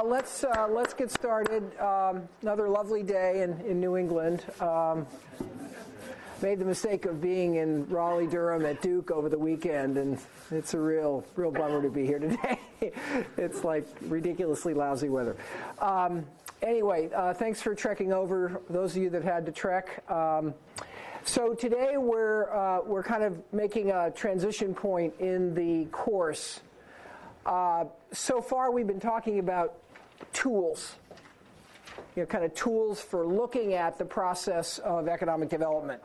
Let's get started. Another lovely day in New England. Made the mistake of being in Raleigh-Durham at Duke over the weekend, and it's a real bummer to be here today. It's like ridiculously lousy weather. Anyway, thanks for trekking over, those of you that had to trek. So today we're kind of making a transition point in the course. So far we've been talking about tools, kind of tools for looking at the process of economic development.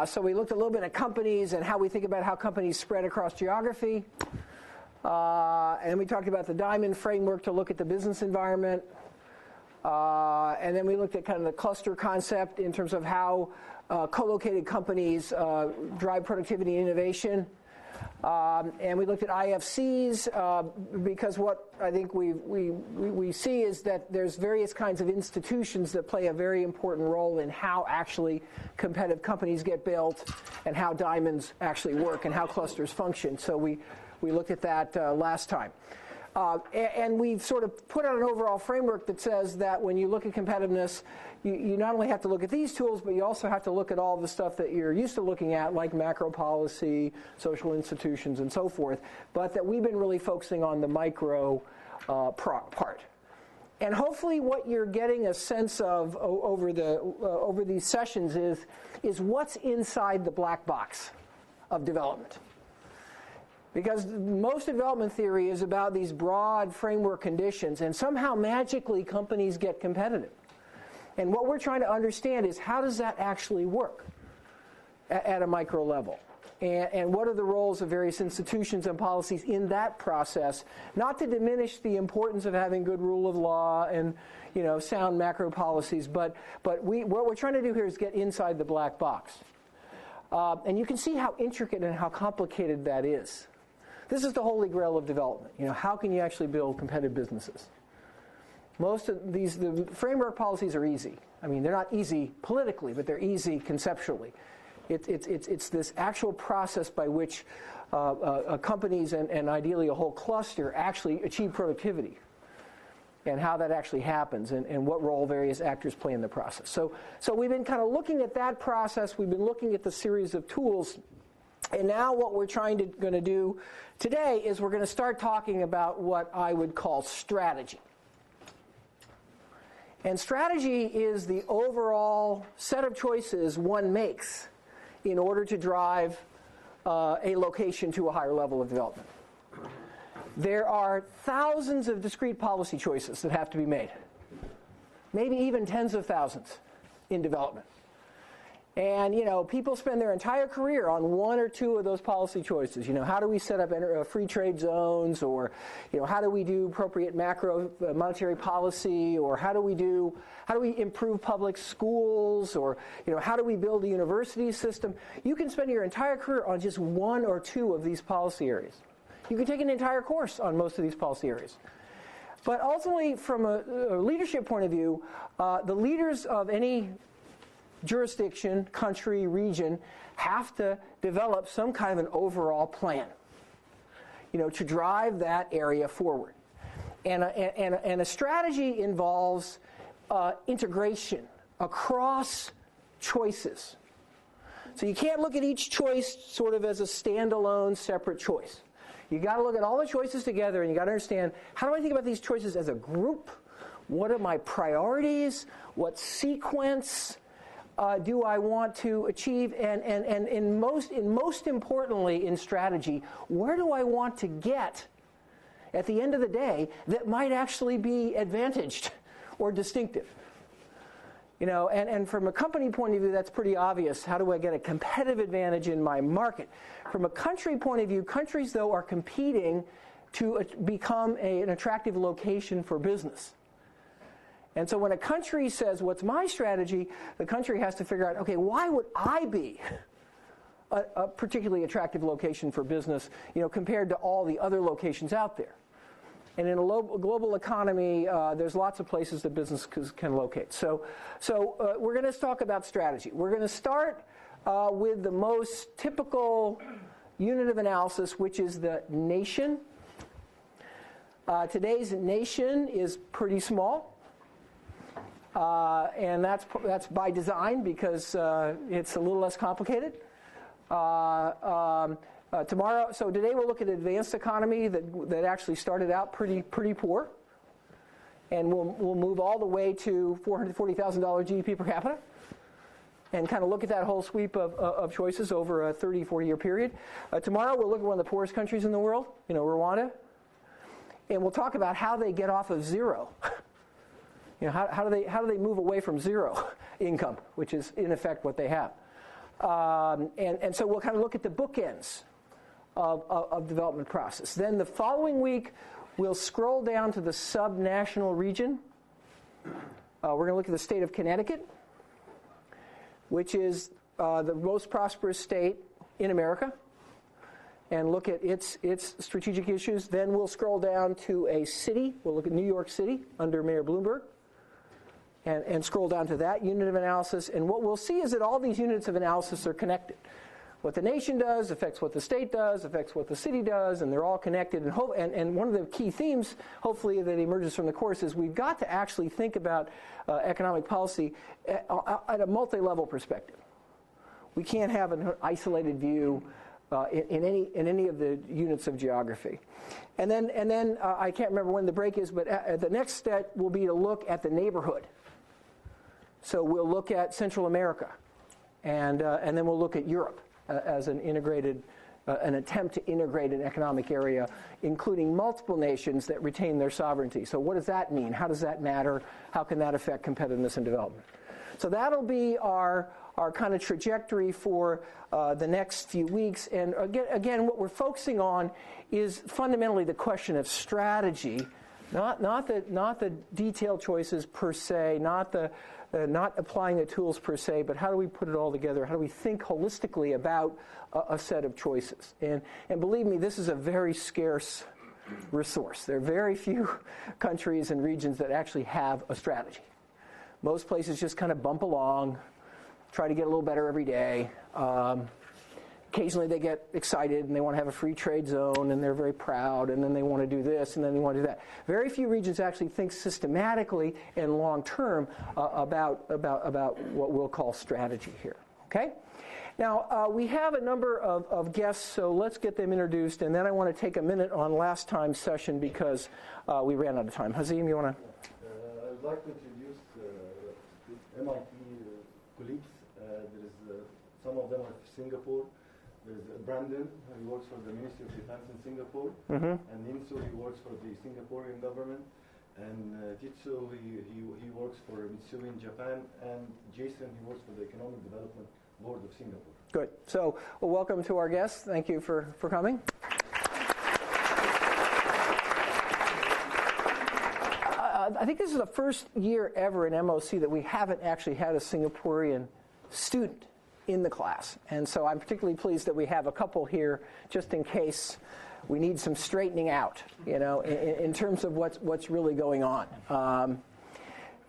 So we looked a little bit at companies and how we think about how companies spread across geography. And we talked about the diamond framework to look at the business environment. And then we looked at kind of the cluster concept in terms of how co-located companies drive productivity and innovation. And we looked at IFCs because what I think we see is that there's various kinds of institutions that play a very important role in how actually competitive companies get built and how diamonds actually work and how clusters function. So we looked at that last time. And we've sort of put out an overall framework that says that when you look at competitiveness, you not only have to look at these tools, but you also have to look at all the stuff that you're used to looking at, like macro policy, social institutions, and so forth, but that we've been really focusing on the micro part. And hopefully what you're getting a sense of over these sessions is what's inside the black box of development. Because most development theory is about these broad framework conditions, and somehow magically companies get competitive. And what we're trying to understand is how does that actually work at a micro level? And what are the roles of various institutions and policies in that process? Not to diminish the importance of having good rule of law and sound macro policies, but what we're trying to do here is get inside the black box. And you can see how intricate and how complicated that is. This is the holy grail of development. How can you actually build competitive businesses? Most of the framework policies are easy. I mean, they're not easy politically, but they're easy conceptually. It's this actual process by which companies and ideally a whole cluster actually achieve productivity, and how that actually happens, and what role various actors play in the process. So we've been kind of looking at that process. We've been looking at the series of tools. And now what we're going to do today is we're going to start talking about what I would call strategy. And strategy is the overall set of choices one makes in order to drive a location to a higher level of development. There are thousands of discrete policy choices that have to be made, maybe even tens of thousands in development. And, people spend their entire career on one or two of those policy choices. How do we set up free trade zones, or, how do we do appropriate macro monetary policy, or how do we improve public schools, or, how do we build a university system? You can spend your entire career on just one or two of these policy areas. You can take an entire course on most of these policy areas. But ultimately, from a leadership point of view, the leaders of any jurisdiction, country, region have to develop some kind of an overall plan, to drive that area forward. And a strategy involves integration across choices. So you can't look at each choice sort of as a standalone, separate choice. You got to look at all the choices together, and you got to understand, how do I think about these choices as a group? What are my priorities? What sequence do I want to achieve, and most importantly in strategy, where do I want to get at the end of the day that might actually be advantaged or distinctive? And from a company point of view, that's pretty obvious. How do I get a competitive advantage in my market? From a country point of view, countries, though, are competing to become an attractive location for business. And so when a country says, what's my strategy, the country has to figure out, okay, why would I be a particularly attractive location for business, compared to all the other locations out there? And in a global economy, there's lots of places that businesses can locate. So we're going to talk about strategy. We're going to start with the most typical unit of analysis, which is the nation. Today's nation is pretty small, and that's by design because it's a little less complicated. Tomorrow, so today we'll look at advanced economy that actually started out pretty poor, and we'll move all the way to $440,000 GDP per capita, and kind of look at that whole sweep of choices over a 30, 40-year period. Tomorrow we'll look at one of the poorest countries in the world, Rwanda, and we'll talk about how they get off of zero. How do they move away from zero income, which is in effect what they have. And so we'll kind of look at the bookends of development process. Then the following week, we'll scroll down to the subnational region. We're going to look at the state of Connecticut, which is the most prosperous state in America, and look at its strategic issues. Then we'll scroll down to a city. We'll look at New York City under Mayor Bloomberg, and scroll down to that unit of analysis. And what we'll see is that all these units of analysis are connected. What the nation does affects what the state does, affects what the city does, and they're all connected. And one of the key themes, hopefully, that emerges from the course is we've got to actually think about economic policy at a multi-level perspective. We can't have an isolated view in any of the units of geography. And then I can't remember when the break is, but the next step will be to look at the neighborhood. So we'll look at Central America, and then we'll look at Europe as an attempt to integrate an economic area, including multiple nations that retain their sovereignty. So what does that mean? How does that matter? How can that affect competitiveness and development? So that'll be our kind of trajectory for the next few weeks. And again, what we're focusing on is fundamentally the question of strategy, not the detailed choices per se, not applying the tools per se, but how do we put it all together? How do we think holistically about a set of choices? And believe me, this is a very scarce resource. There are very few countries and regions that actually have a strategy. Most places just kind of bump along, try to get a little better every day. Occasionally they get excited and they want to have a free trade zone and they're very proud, and then they want to do this and then they want to do that. Very few regions actually think systematically and long term about what we'll call strategy here. Okay? Now, we have a number of guests, so let's get them introduced, and then I want to take a minute on last time's session because we ran out of time. Hazim, you want to? I would like to introduce MIT colleagues. Some of them are from Singapore. There's Brandon, he works for the Ministry of Defense in Singapore, and Ninsu, he works for the Singaporean government, and Jitsu, he works for Mitsui in Japan, and Jason, he works for the Economic Development Board of Singapore. Good. So, well, welcome to our guests. Thank you for coming. I think this is the first year ever in MOC that we haven't actually had a Singaporean student in the class. And so I'm particularly pleased that we have a couple here just in case we need some straightening out, in terms of what's really going on.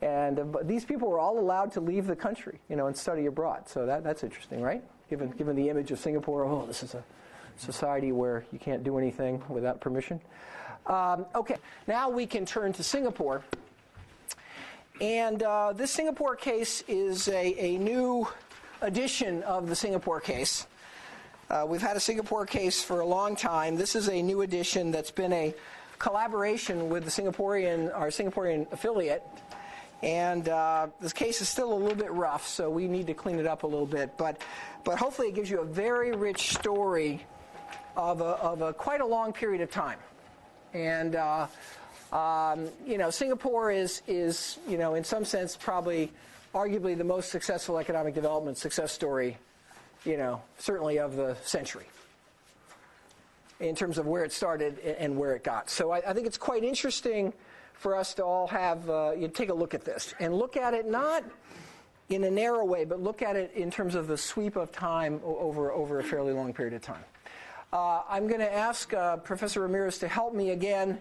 But these people were all allowed to leave the country, and study abroad. So that's interesting, right? Given the image of Singapore, this is a society where you can't do anything without permission. Okay, now we can turn to Singapore. And this Singapore case is a new edition of the Singapore case. We've had a Singapore case for a long time. This is a new edition that's been a collaboration with our Singaporean affiliate. And this case is still a little bit rough, so we need to clean it up a little bit. But hopefully it gives you a very rich story of a quite a long period of time. And Singapore is in some sense probably arguably the most successful economic development success story, certainly of the century, in terms of where it started and where it got. So I think it's quite interesting for us to all have take a look at this and look at it not in a narrow way, but look at it in terms of the sweep of time over a fairly long period of time. I'm going to ask Professor Ramirez to help me again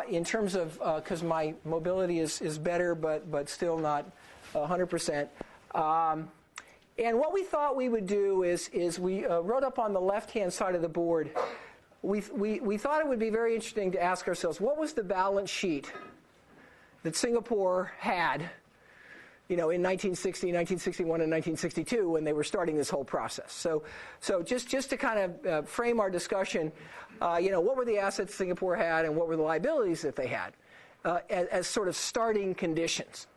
in terms of, because my mobility is better, but still not 100%. And what we thought we would do is we wrote up on the left-hand side of the board we thought it would be very interesting to ask ourselves, what was the balance sheet that Singapore had, in 1960, 1961, and 1962 when they were starting this whole process? So just to kind of frame our discussion, what were the assets Singapore had and what were the liabilities that they had as sort of starting conditions?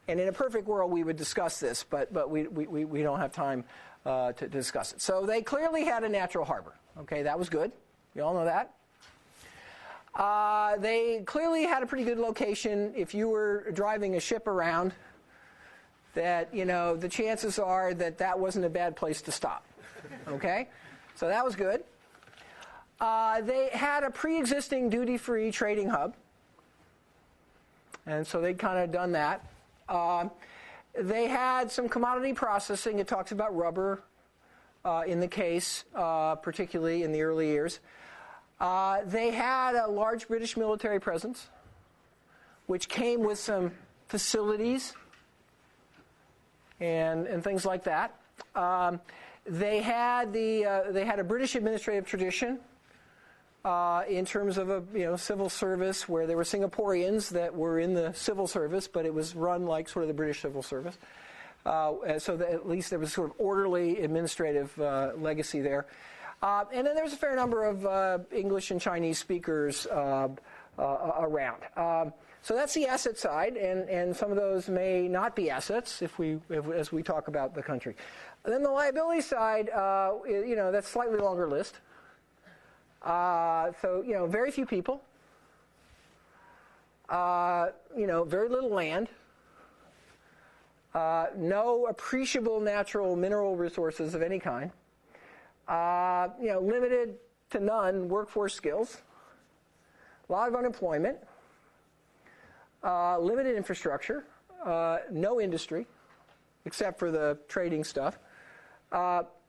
And in a perfect world, we would discuss this, but we don't have time to discuss it. So they clearly had a natural harbor. Okay, that was good. You all know that. They clearly had a pretty good location. If you were driving a ship around, that, the chances are that wasn't a bad place to stop. Okay? So that was good. They had a pre-existing duty-free trading hub. And so they'd kind of done that. They had some commodity processing. It talks about rubber in the case, particularly in the early years. They had a large British military presence, which came with some facilities and things like that. They had a British administrative tradition in terms of a civil service where there were Singaporeans that were in the civil service, but it was run like sort of the British civil service. So that at least there was sort of orderly administrative legacy there. And then there was a fair number of English and Chinese speakers around. So that's the asset side, and some of those may not be assets as we talk about the country. And then the liability side, that's a slightly longer list. So, very few people, very little land, no appreciable natural mineral resources of any kind, limited to none workforce skills, a lot of unemployment, limited infrastructure, no industry, except for the trading stuff,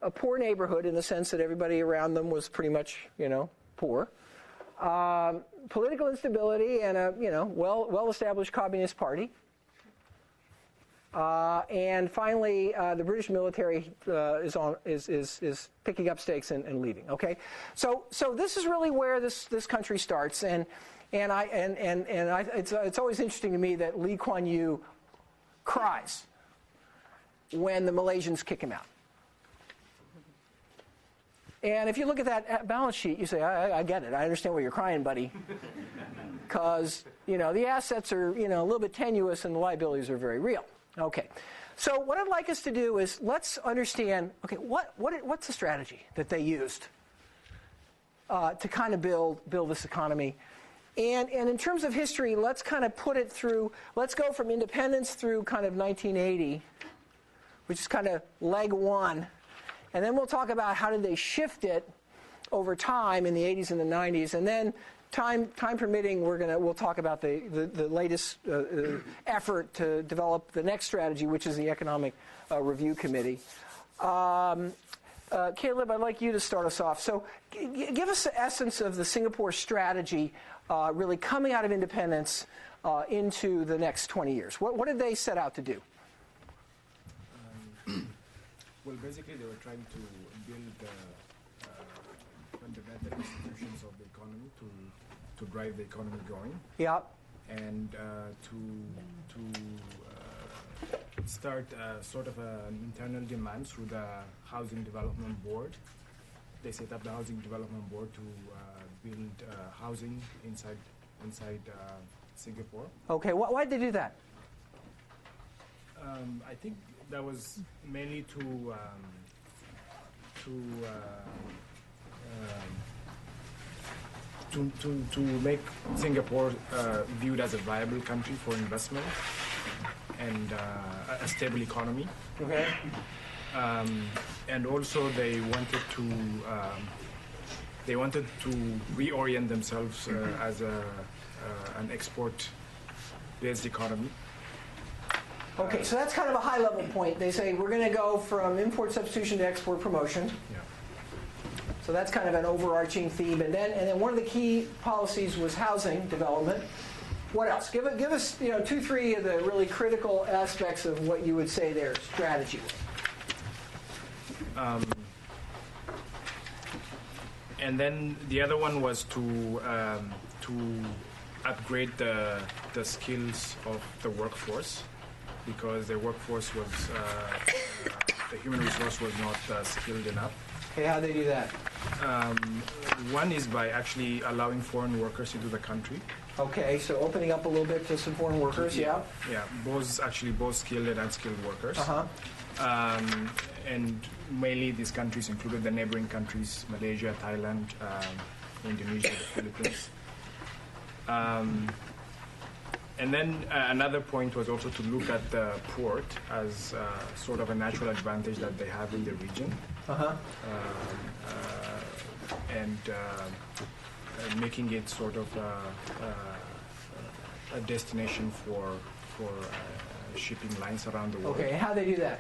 a poor neighborhood in the sense that everybody around them was pretty much, poor, political instability, and a, well-established communist party. And finally, the British military is picking up stakes and leaving. Okay, so this is really where this country starts, and it's always interesting to me that Lee Kuan Yew cries when the Malaysians kick him out. And if you look at that balance sheet, you say, I get it. I understand why you're crying, buddy. Because, the assets are, a little bit tenuous and the liabilities are very real. Okay. So what I'd like us to do is let's understand, okay, what's the strategy that they used to kind of build this economy? And in terms of history, let's kind of put it through, let's go from independence through kind of 1980, which is kind of leg one. And then we'll talk about how did they shift it over time in the 80s and the 90s. And then, time permitting, we'll talk about the latest effort to develop the next strategy, which is the Economic Review Committee. Caleb, I'd like you to start us off. So give us the essence of the Singapore strategy really coming out of independence into the next 20 years. What did they set out to do? Well, basically, they were trying to build fundamental institutions of the economy to drive the economy going. Yeah. And to start sort of an internal demand through the Housing Development Board. They set up the Housing Development Board to build housing inside Singapore. Okay. Why did they do that? I think that was mainly to make Singapore viewed as a viable country for investment and a stable economy. Okay. And also they wanted to reorient themselves as an export-based economy. Okay, so that's kind of a high-level point. They say we're going to go from import substitution to export promotion. Yeah. So that's kind of an overarching theme. And then one of the key policies was housing development. What else? Give us 2-3 of the really critical aspects of what you would say their strategy was. And then the other one was to upgrade the skills of the workforce, because the workforce was the human resource was not skilled enough. Okay, how do they do that? One is by actually allowing foreign workers into the country. Okay, so opening up a little bit to some foreign workers, yeah? Yeah, both skilled and unskilled workers. Uh-huh. And mainly these countries included the neighboring countries, Malaysia, Thailand, Indonesia, the Philippines. And then another point was also to look at the port as sort of a natural advantage that they have in the region. Uh-huh. And making it sort of a destination for shipping lines around the world. Okay, how do they do that?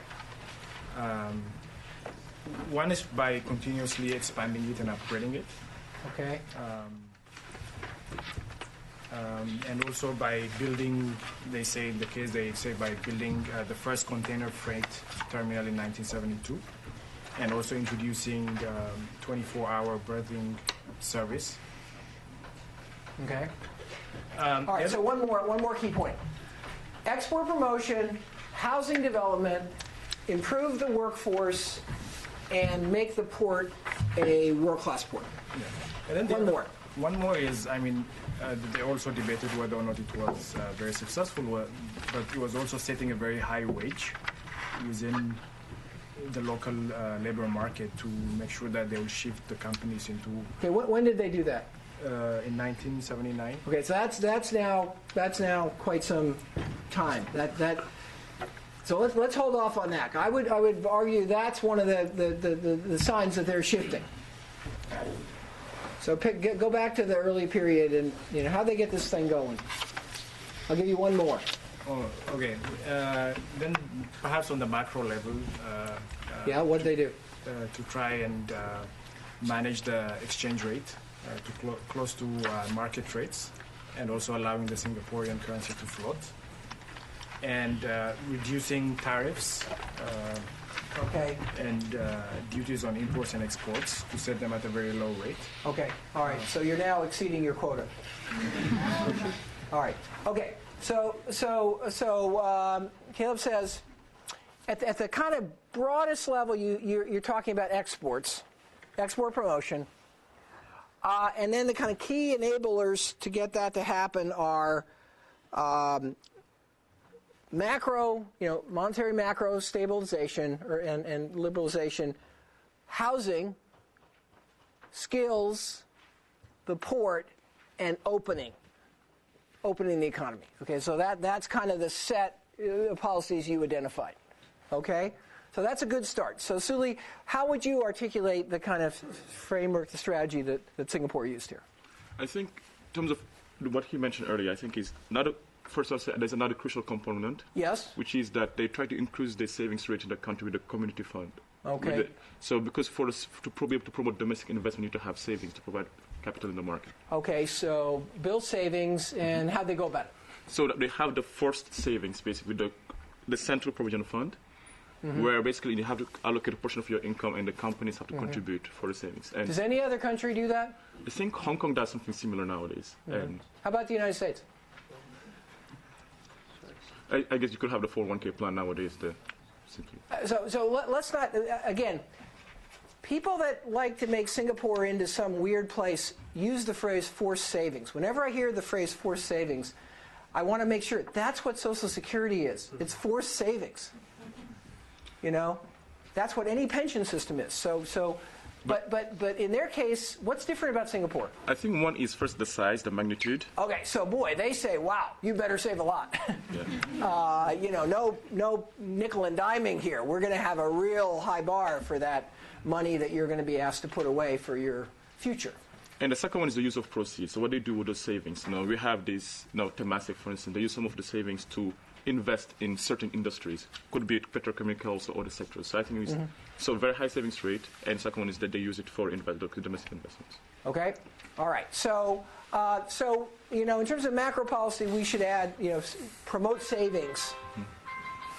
One is by continuously expanding it and upgrading it. Okay. And also by building, they say by building the first container freight terminal in 1972, and also introducing 24-hour berthing service. Okay. All right, so one more key point. Export promotion, housing development, improve the workforce, and make the port a world-class port. Yeah. And then One more is, they also debated whether or not it was very successful, but it was also setting a very high wage within the local labor market to make sure that they will shift the companies into. Okay, when did they do that? In 1979. Okay, so that's now quite some time. So let's hold off on that. I would argue that's one of the signs that they're shifting. So go back to the early period and how they get this thing going. I'll give you one more. Oh, okay. Then perhaps on the macro level. Yeah, what did they do? To try and manage the exchange rate to close to market rates, and also allowing the Singaporean currency to float, and reducing tariffs. Okay. And duties on imports and exports to set them at a very low rate. Okay. All right. So you're now exceeding your quota. All right. Okay. So Caleb says, at the kind of broadest level, you're talking about exports, export promotion, and then the kind of key enablers to get that to happen are macro, monetary macro stabilization and liberalization, housing, skills, the port, and opening the economy. Okay, so that's kind of the set policies you identified. Okay, so that's a good start. So Suli, how would you articulate the kind of framework, the strategy that Singapore used here? I think in terms of what he mentioned earlier, I think is not a. First of all, there's another crucial component. Yes. Which is that they try to increase the savings rate in the country with the community fund. Okay. So because for us to be able to promote domestic investment, you need to have savings to provide capital in the market. Okay, so build savings, and how'd they go about it? So that they have the forced savings, basically, the central provision fund, where basically you have to allocate a portion of your income, and the companies have to contribute for the savings. And does any other country do that? I think Hong Kong does something similar nowadays. And how about the United States? I guess you could have the 401k plan nowadays. Simply. So let's not, again, people that like to make Singapore into some weird place use the phrase forced savings. Whenever I hear the phrase forced savings, I want to make sure that's what Social Security is. It's forced savings. That's what any pension system is. But in their case, what's different about Singapore? I think one is first the size, the magnitude. Okay, so boy, they say, wow, you better save a lot. Yeah. No nickel and diming here. We're going to have a real high bar for that money that you're going to be asked to put away for your future. And the second one is the use of proceeds. So what they do with those savings? We have this, Temasek, for instance, they use some of the savings to invest in certain industries. Could be petrochemicals or other sectors. So I think it's so very high savings rate. And the second one is that they use it for domestic investments. Okay. All right. So in terms of macro policy, we should add, promote savings.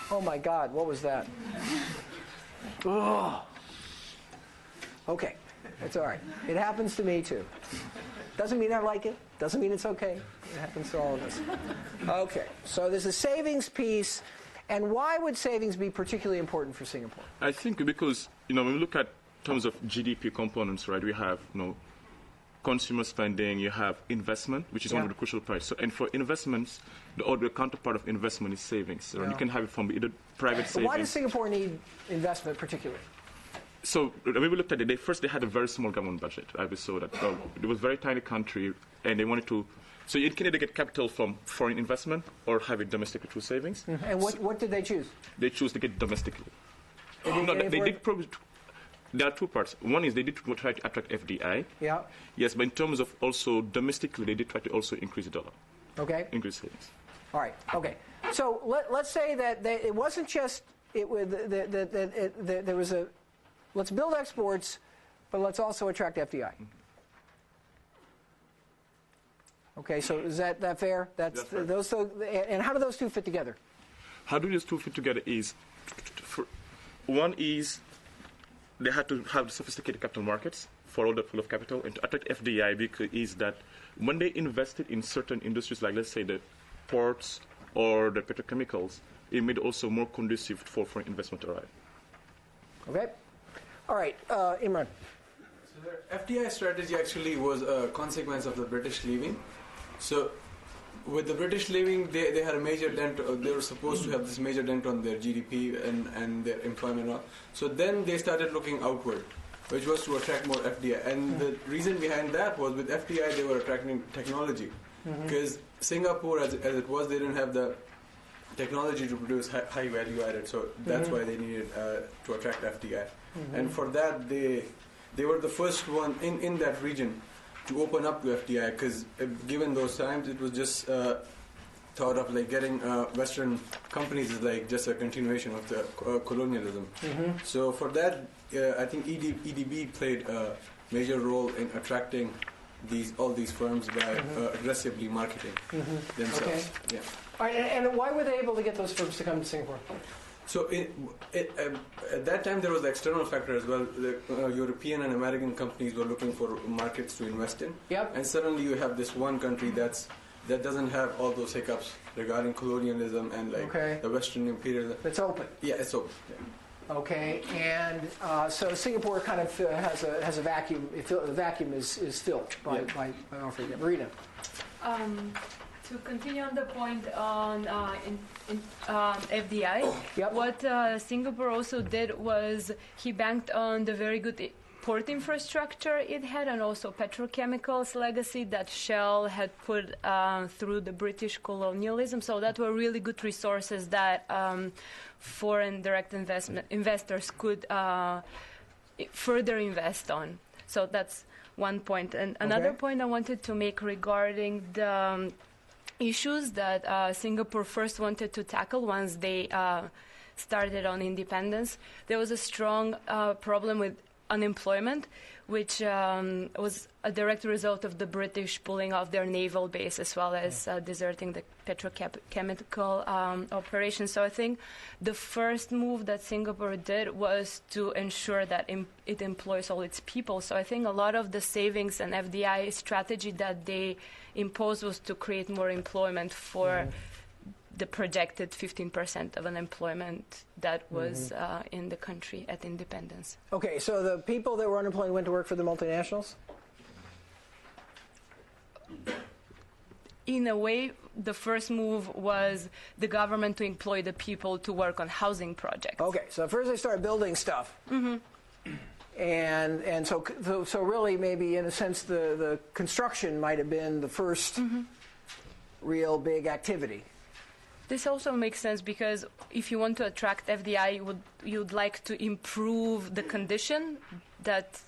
Oh my God, what was that? Oh. Okay. It's all right. It happens to me too. Doesn't mean I like it. Doesn't mean it's okay. It happens to all of us. Okay, so there's a savings piece. And why would savings be particularly important for Singapore? I think because, when we look at terms of GDP components, right, we have, consumer spending, you have investment, which is one of the crucial parts. So, and for investments, the counterpart of investment is savings. So you can have it from either private savings. Why does Singapore need investment particularly? So when we looked at it, they had a very small government budget. We saw that. It was a very tiny country, and they wanted to. So you can either get capital from foreign investment or have it domestically through savings. Mm-hmm. And what did they choose? They chose to get domestically. There are two parts. One is they did try to attract FDI. Yeah. Yes, but in terms of also domestically, they did try to also increase the dollar. Okay. Increase savings. All right. Okay. So let's say that it wasn't just there was a let's build exports, but let's also attract FDI. Okay, so is that fair? That's fair. And how do those two fit together? How do those two fit together is, one is they had to have sophisticated capital markets for all the pool of capital, and to attract FDI because is that when they invested in certain industries, like let's say the ports or the petrochemicals, it made also more conducive for foreign investment to arrive. Okay. All right, Imran. So their FDI strategy actually was a consequence of the British leaving. So with the British leaving, they had a major dent. They were supposed to have this major dent on their GDP and their employment. So then they started looking outward, which was to attract more FDI. And the reason behind that was with FDI, they were attracting technology. Because Singapore, as it was, they didn't have the technology to produce high value added. So that's why they needed to attract FDI. And for that, they were the first one in that region to open up to FDI, because given those times, it was just thought of like getting Western companies is like just a continuation of the colonialism. So for that, I think EDB played a major role in attracting all these firms by aggressively marketing themselves. Okay. Yeah. All right, and why were they able to get those firms to come to Singapore? So at that time, there was the external factor as well. The European and American companies were looking for markets to invest in. Yep. And suddenly you have this one country that doesn't have all those hiccups regarding colonialism and the Western imperialism. It's open. Yeah, it's open. Yeah. Okay, and so Singapore kind of has a vacuum. The vacuum is filled by offering it. Marina. To continue on the point on FDI, what Singapore also did was he banked on the very good port infrastructure it had, and also petrochemicals legacy that Shell had put through the British colonialism. So that were really good resources that foreign direct investors could further invest on. So that's one point. And another point I wanted to make regarding the issues that Singapore first wanted to tackle once they started on independence. There was a strong problem with unemployment, which was a direct result of the British pulling off their naval base as well as deserting the petrochemical operations. So I think the first move that Singapore did was to ensure that it employs all its people. So I think a lot of the savings and FDI strategy that they imposed was to create more employment for the projected 15% of unemployment that was in the country at independence. Okay, so the people that were unemployed went to work for the multinationals? In a way, the first move was the government to employ the people to work on housing projects. Okay, so first they started building stuff. And so really maybe in a sense the construction might have been the first real big activity. This also makes sense because if you want to attract FDI, you'd like to improve the condition that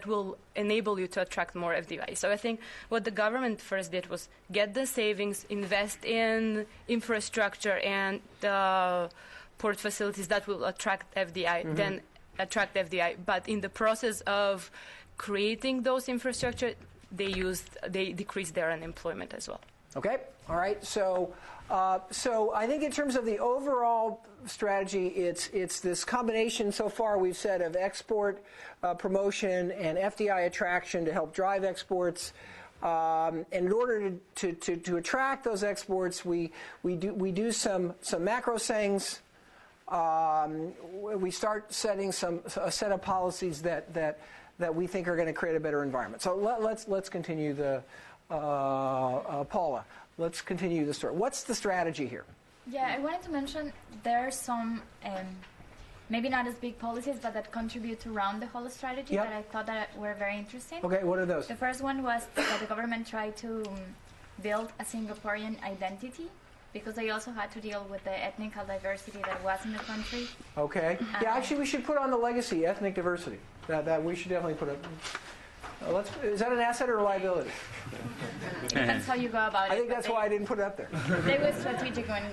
will enable you to attract more FDI. So I think what the government first did was get the savings, invest in infrastructure and port facilities that will attract FDI, then attract FDI. But in the process of creating those infrastructure, they decreased their unemployment as well. Okay, all right. So I think in terms of the overall strategy, it's this combination so far we've said of export promotion and FDI attraction to help drive exports. And in order to attract those exports, we do some macro things. We start setting a set of policies that we think are going to create a better environment. So let's continue the Paula. Let's continue the story. What's the strategy here? Yeah, I wanted to mention there are some maybe not as big policies, but that contribute to round the whole strategy that I thought that were very interesting. Okay, what are those? The first one was that the government tried to build a Singaporean identity, because they also had to deal with the ethnical diversity that was in the country. Okay. Yeah, actually, we should put on the legacy, ethnic diversity. That we should definitely put it. Is that an asset or a liability? Depends how you go about it. I think that's why I didn't put it up there. They were strategic when,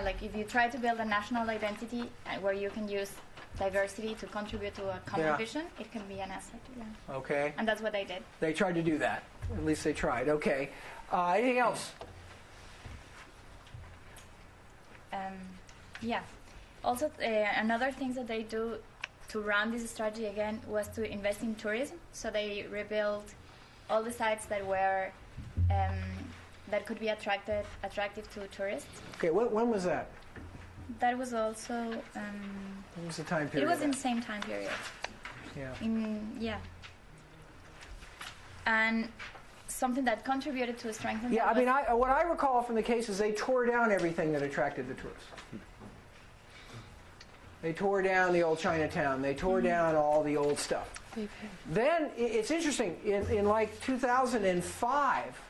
like if you try to build a national identity where you can use diversity to contribute to a common vision, it can be an asset. Yeah. Okay. And that's what they did. They tried to do that. At least they tried. Okay. Anything else? Yeah. Also, another thing that they do to run this strategy again was to invest in tourism. So they rebuilt all the sites that were that could be attractive to tourists. Okay. When was that? That was also. What was the time period? It was in the same time period. Yeah. And something that contributed to strengthen. Yeah, I mean, what I recall from the case is they tore down everything that attracted the tourists. They tore down the old Chinatown. They tore down all the old stuff. Then it's interesting. In like 2005,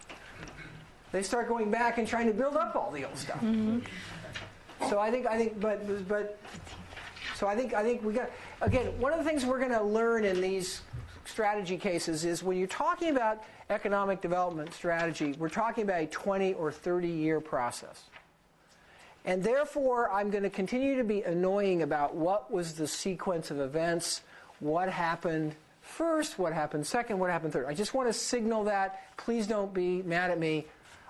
they start going back and trying to build up all the old stuff. So I think, so I think we got, again, one of the things we're going to learn in these strategy cases is when you're talking about economic development strategy, we're talking about a 20 or 30-year process. And therefore, I'm going to continue to be annoying about what was the sequence of events, what happened first, what happened second, what happened third. I just want to signal that. Please don't be mad at me.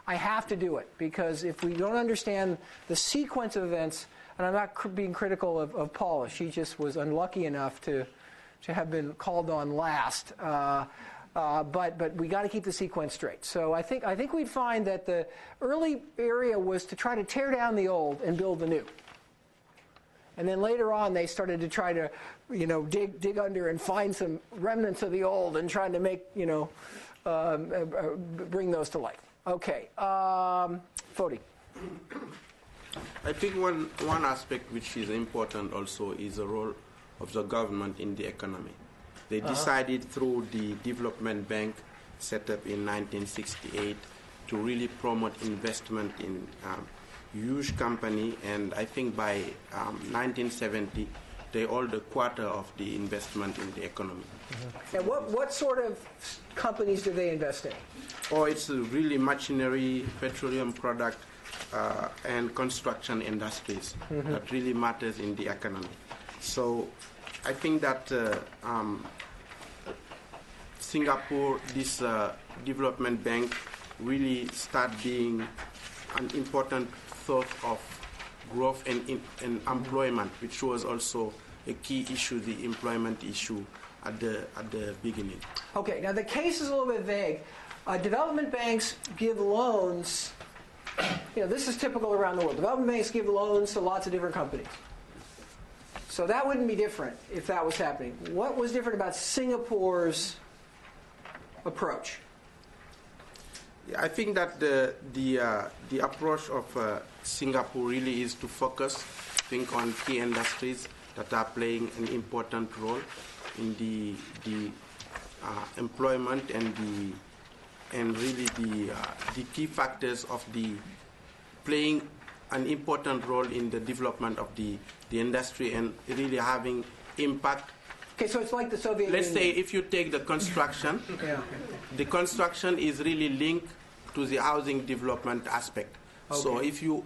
I have to do it, because if we don't understand the sequence of events, and I'm not being critical of Paula, she just was unlucky enough to have been called on last. But we got to keep the sequence straight. So I think we'd find that the early area was to try to tear down the old and build the new. And then later on, they started to try to, dig under and find some remnants of the old and trying to make, bring those to life. Okay, Fodi. I think one aspect which is important also is the role of the government in the economy. They decided through the Development Bank set up in 1968 to really promote investment in huge company, and I think by 1970 they hold a quarter of the investment in the economy. And what sort of companies do they invest in? Oh, it's really machinery, petroleum product, and construction industries that really matters in the economy. So I think that Singapore, this development bank, really start being an important source of growth and employment, which was also a key issue, the employment issue at the beginning. Okay, now the case is a little bit vague. Development banks give loans. This is typical around the world. Development banks give loans to lots of different companies. So that wouldn't be different if that was happening. What was different about Singapore's approach? I think that the approach of Singapore really is to focus, on key industries that are playing an important role in the employment and really the key factors of the playing an important role in the development of the industry and really having impact. Okay, so it's like the Soviet Union. Let's say if you take the construction, the construction is really linked to the housing development aspect. Okay. So if you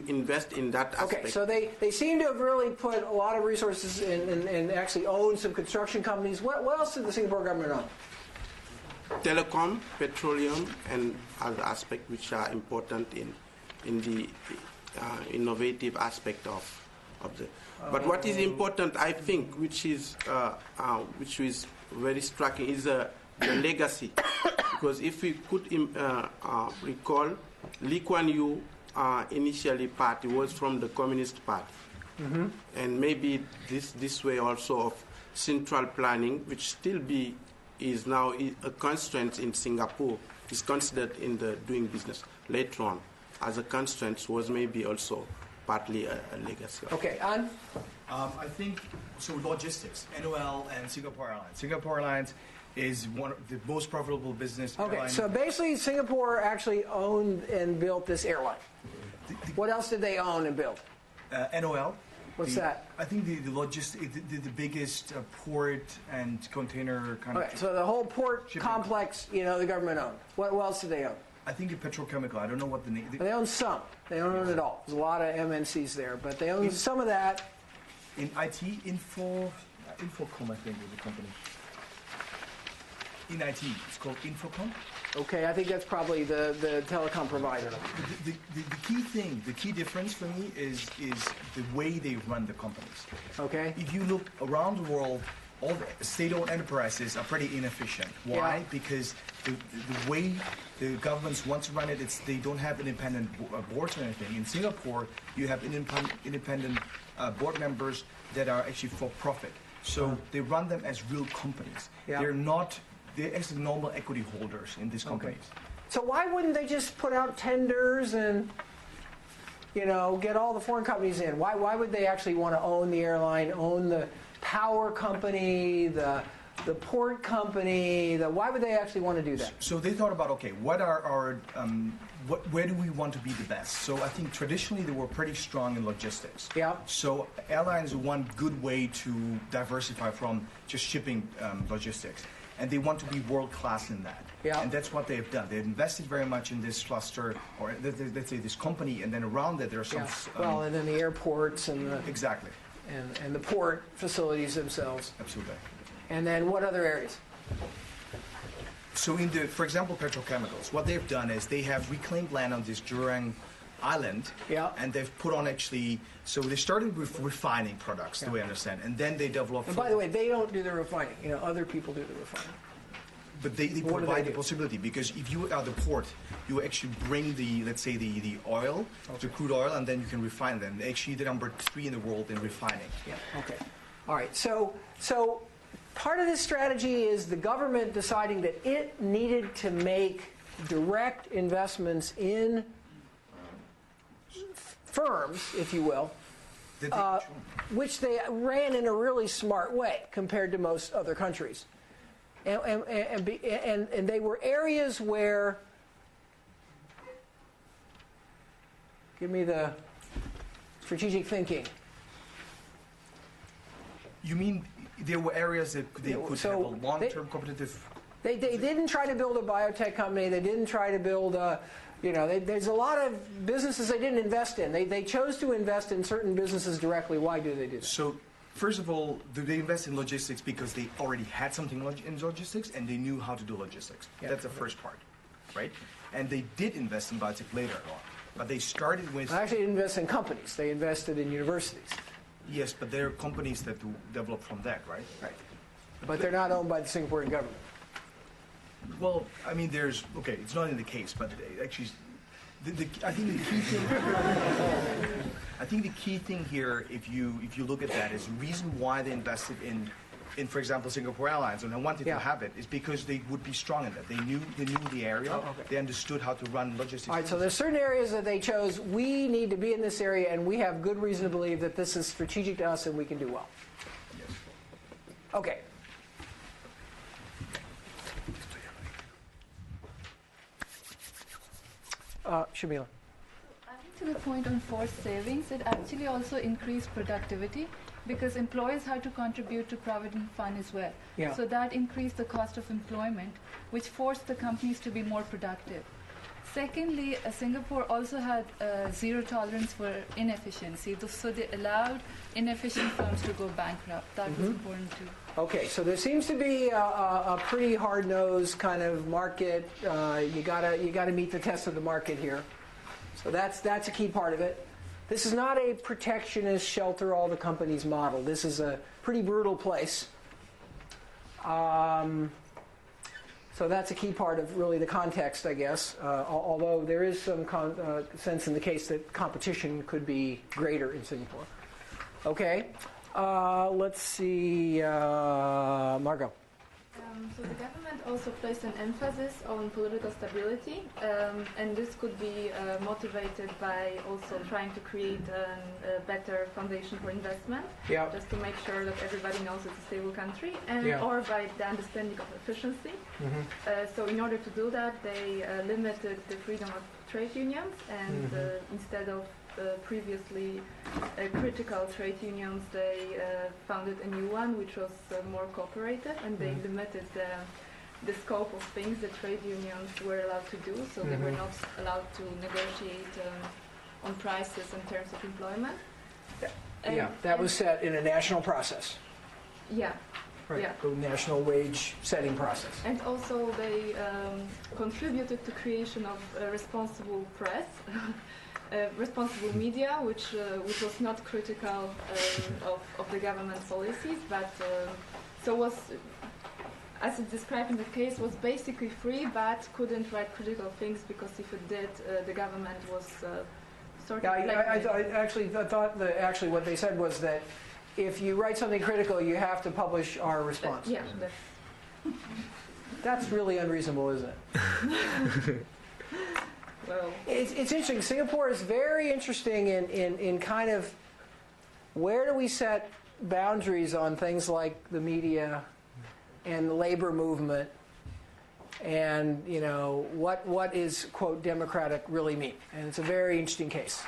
invest in that aspect. Okay, so they seem to have really put a lot of resources in and actually own some construction companies. What else did the Singapore government own? telecom, petroleum, and other aspects which are important in the innovative aspect of the. But what is important, I think, which is very striking, is the legacy. Because if we could recall, Lee Kuan Yew initially party was from the Communist Party. Mm-hmm. And maybe this way also of central planning, which still is now a constraint in Singapore, is considered in the doing business later on as a constraint, was maybe also partly a legacy. Okay, An? I think, so logistics, NOL and Singapore Airlines. Singapore Airlines is one of the most profitable business Okay, so basically Singapore actually owned and built this airline. What else did they own and build? NOL. What's that? I think the biggest port and container kind Okay, of. so the whole port shipping complex, the government owned. What else did they own? I think a petrochemical. I don't know what the name. They own some. They don't own it all. There's a lot of MNCs there, but they own some of that. In IT, Infocom, I think, is the company. In IT, it's called Infocom. Okay, I think that's probably the telecom provider. The key difference for me is the way they run the companies. Okay. If you look around the world, all the state-owned enterprises are pretty inefficient. Why? Yeah. Because the way the governments want to run it, they don't have independent boards or anything. In Singapore, you have independent board members that are actually for profit. So they run them as real companies. Yeah. They're actually normal equity holders in these companies. Okay. So why wouldn't they just put out tenders and, get all the foreign companies in? Why would they actually want to own the airline, own the power company, the port company? Why would they actually want to do that? So they thought about, okay, what are our where do we want to be the best? So I think traditionally they were pretty strong in logistics. Yeah. So airlines are one good way to diversify from just shipping logistics. And they want to be world-class in that. Yeah. And that's what they've done. They've invested very much in this cluster, or let's say this company, and then around it there are some... Yeah. And then the airports and the... Exactly. And the port facilities themselves. Absolutely. And then what other areas? So for example, petrochemicals, what they've done is they have reclaimed land on this Jurong island, and they've put on so they started with refining products, the way I understand, and then they developed... And by the way, they don't do the refining. Other people do the refining. But they provide the possibility, because if you are the port, you actually bring let's say the oil, the crude oil, and then you can refine them. Actually, the number 3 in the world in refining. Yeah. Okay. All right. So part of this strategy is the government deciding that it needed to make direct investments in firms, if you will, which they ran in a really smart way compared to most other countries. And they were areas where, give me the strategic thinking. You mean there were areas that they could have a long-term competitive... They didn't try to build a biotech company. They didn't try to build there's a lot of businesses they didn't invest in. They chose to invest in certain businesses directly. Why do they do that? So, first of all, they invest in logistics because they already had something in logistics and they knew how to do logistics. Yeah. That's the first part, right? And they did invest in biotech later on. But they started with... They actually didn't invest in companies. They invested in universities. Yes, but there are companies that develop from that, right? Right. But they're not owned by the Singaporean government. Well, I mean, it's not in the case, but actually, I think the key thing. I think the key thing here, if you look at that, is the reason why they invested in, for example, Singapore Airlines, and they wanted to have it, is because they would be strong in that. They knew the area. Oh, okay. They understood how to run logistics. All right. So there's certain areas that they chose. We need to be in this area, and we have good reason to believe that this is strategic to us, and we can do well. Yes. Okay. Shamila. I think to the point on forced savings, it actually also increased productivity because employers had to contribute to provident fund as well. Yeah. So that increased the cost of employment, which forced the companies to be more productive. Secondly, Singapore also had zero tolerance for inefficiency, so they allowed inefficient firms to go bankrupt. That was important too. Okay, so there seems to be a pretty hard-nosed kind of market. You gotta meet the test of the market here. So that's a key part of it. This is not a protectionist shelter all the companies model. This is a pretty brutal place. So that's a key part of really the context, I guess, although there is some sense in the case that competition could be greater in Singapore. Okay, let's see, Margot. So the government also placed an emphasis on political stability, and this could be motivated by also trying to create a better foundation for investment, just to make sure that everybody knows it's a stable country, and or by the understanding of efficiency. So in order to do that, they limited the freedom of trade unions, and instead of previously critical trade unions, they founded a new one which was more cooperative, and they limited the scope of things that trade unions were allowed to do, so they were not allowed to negotiate on prices and terms of employment. That was set in a national process. The national wage setting process. And also they contributed to creation of a responsible press, responsible media, which was not critical of the government policies, but so was, as it's described in the case, was basically free, but couldn't write critical things because if it did, the government was sort of. I thought that what they said was that if you write something critical, you have to publish our response. That's really unreasonable, isn't it? Well, it's interesting. Singapore is very interesting in kind of where do we set boundaries on things like the media and the labor movement, and what is quote democratic really mean, and it's a very interesting case.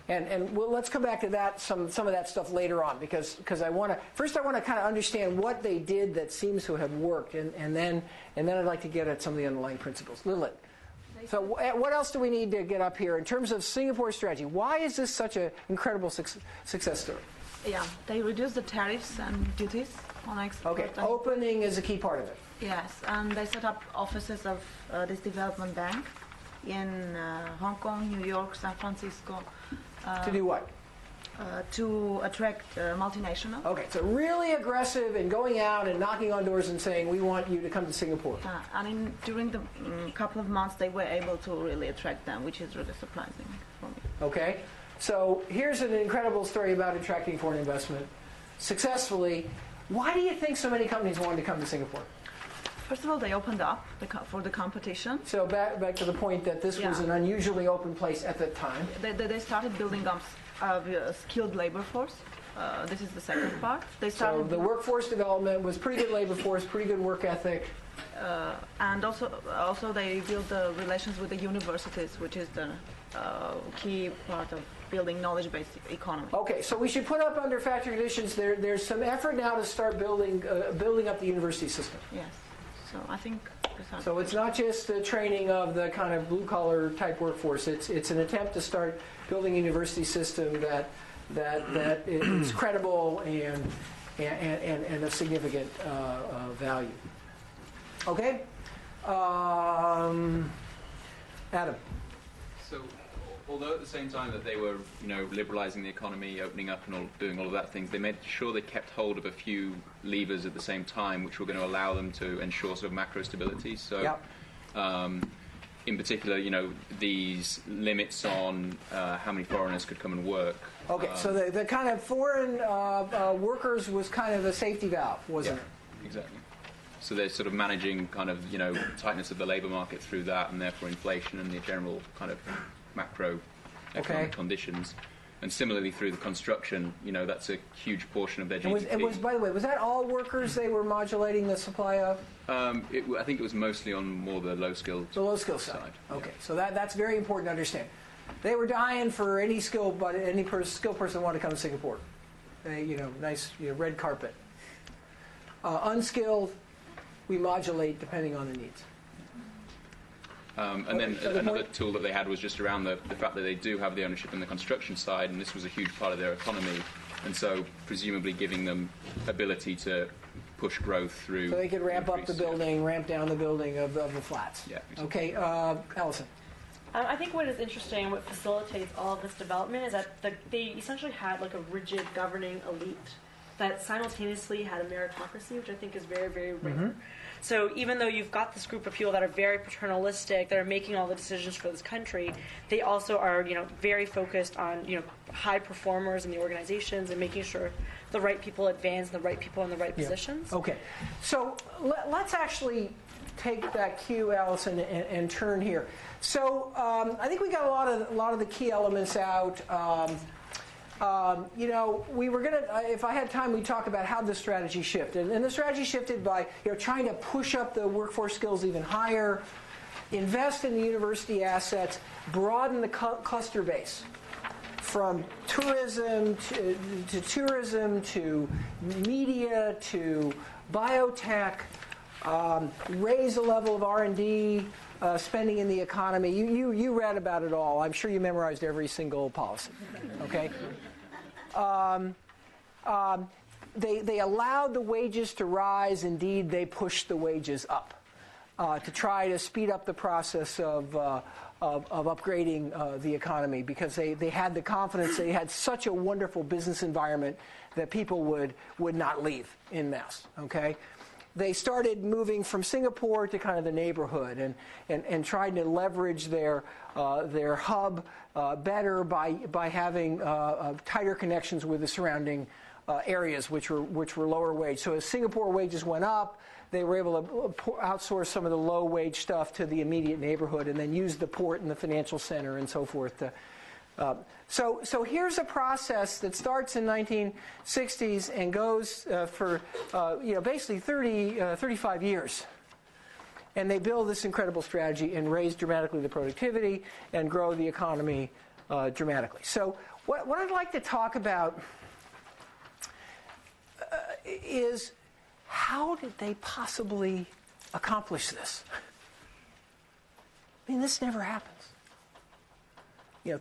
And let's come back to that some of that stuff later on because I want to kind of understand what they did that seems to have worked, and then I'd like to get at some of the underlying principles. Lilith. So what else do we need to get up here in terms of Singapore's strategy? Why is this such an incredible success story? Yeah, they reduced the tariffs and duties on export. Okay, opening is a key part of it. Yes, and they set up offices of this development bank in Hong Kong, New York, San Francisco. To do what? To attract multinationals. Okay, so really aggressive in going out and knocking on doors and saying, we want you to come to Singapore. And during the couple of months, they were able to really attract them, which is really surprising for me. Okay, so here's an incredible story about attracting foreign investment successfully. Why do you think so many companies wanted to come to Singapore? First of all, they opened up for the competition. So back to the point that this was an unusually open place at the time. They started building up a skilled labor force. This is the second part. So the workforce development was pretty good labor force, pretty good work ethic. And also they built the relations with the universities, which is the key part of building knowledge-based economy. Okay, so we should put up under factory conditions. There's some effort now to start building up the university system. Yes. So I think. So it's not just the training of the kind of blue-collar type workforce. It's an attempt to start building a university system that is credible and of significant value. Okay, Adam. So, although at the same time that they were, liberalising the economy, opening up, and doing all of that things, they made sure they kept hold of a few levers at the same time, which were going to allow them to ensure sort of macro stability. So, in particular, these limits on how many foreigners could come and work. Okay, so the kind of foreign workers was kind of a safety valve, wasn't it? Exactly. So they're sort of managing kind of, tightness of the labour market through that, and therefore inflation and the general kind of macro economic conditions. And similarly through the construction, that's a huge portion of their GDP. And was, by the way, was that all workers they were modulating the supply of? I think it was mostly on more the low-skilled side. Okay, so that's very important to understand. They were dying for any skilled person wanted to come to Singapore. Nice red carpet. Unskilled, we modulate depending on the needs. And then another tool that they had was just around the fact that they do have the ownership in the construction side, and this was a huge part of their economy, and so presumably giving them ability to push growth through. So they could ramp up the building, ramp down the building of the flats. Yeah. Exactly. Okay, Allison. I think what is interesting, what facilitates all of this development, is that they essentially had like a rigid governing elite that simultaneously had a meritocracy, which I think is very, very rare. Mm-hmm. So even though you've got this group of people that are very paternalistic, that are making all the decisions for this country, they also are, very focused on, high performers in the organizations and making sure the right people advance, the right people in the right positions. Okay, so let's actually take that cue, Allison, and turn here. So I think we got a lot of the key elements out. We were going to, if I had time, we'd talk about how the strategy shifted. And the strategy shifted by trying to push up the workforce skills even higher, invest in the university assets, broaden the cluster base from tourism to media to biotech, raise the level of R&D spending in the economy. You read about it all. I'm sure you memorized every single policy. Okay. They allowed the wages to rise. Indeed, they pushed the wages up to try to speed up the process of upgrading the economy, because they had the confidence. They had such a wonderful business environment that people would not leave en masse. Okay. They started moving from Singapore to kind of the neighborhood and trying to leverage their hub better by having tighter connections with the surrounding areas, which were lower wage. So as Singapore wages went up, they were able to outsource some of the low wage stuff to the immediate neighborhood, and then use the port and the financial center and so forth. So here's a process that starts in 1960s and goes for basically 35 years. And they build this incredible strategy and raise dramatically the productivity and grow the economy dramatically. So what I'd like to talk about is, how did they possibly accomplish this? I mean, this never happens.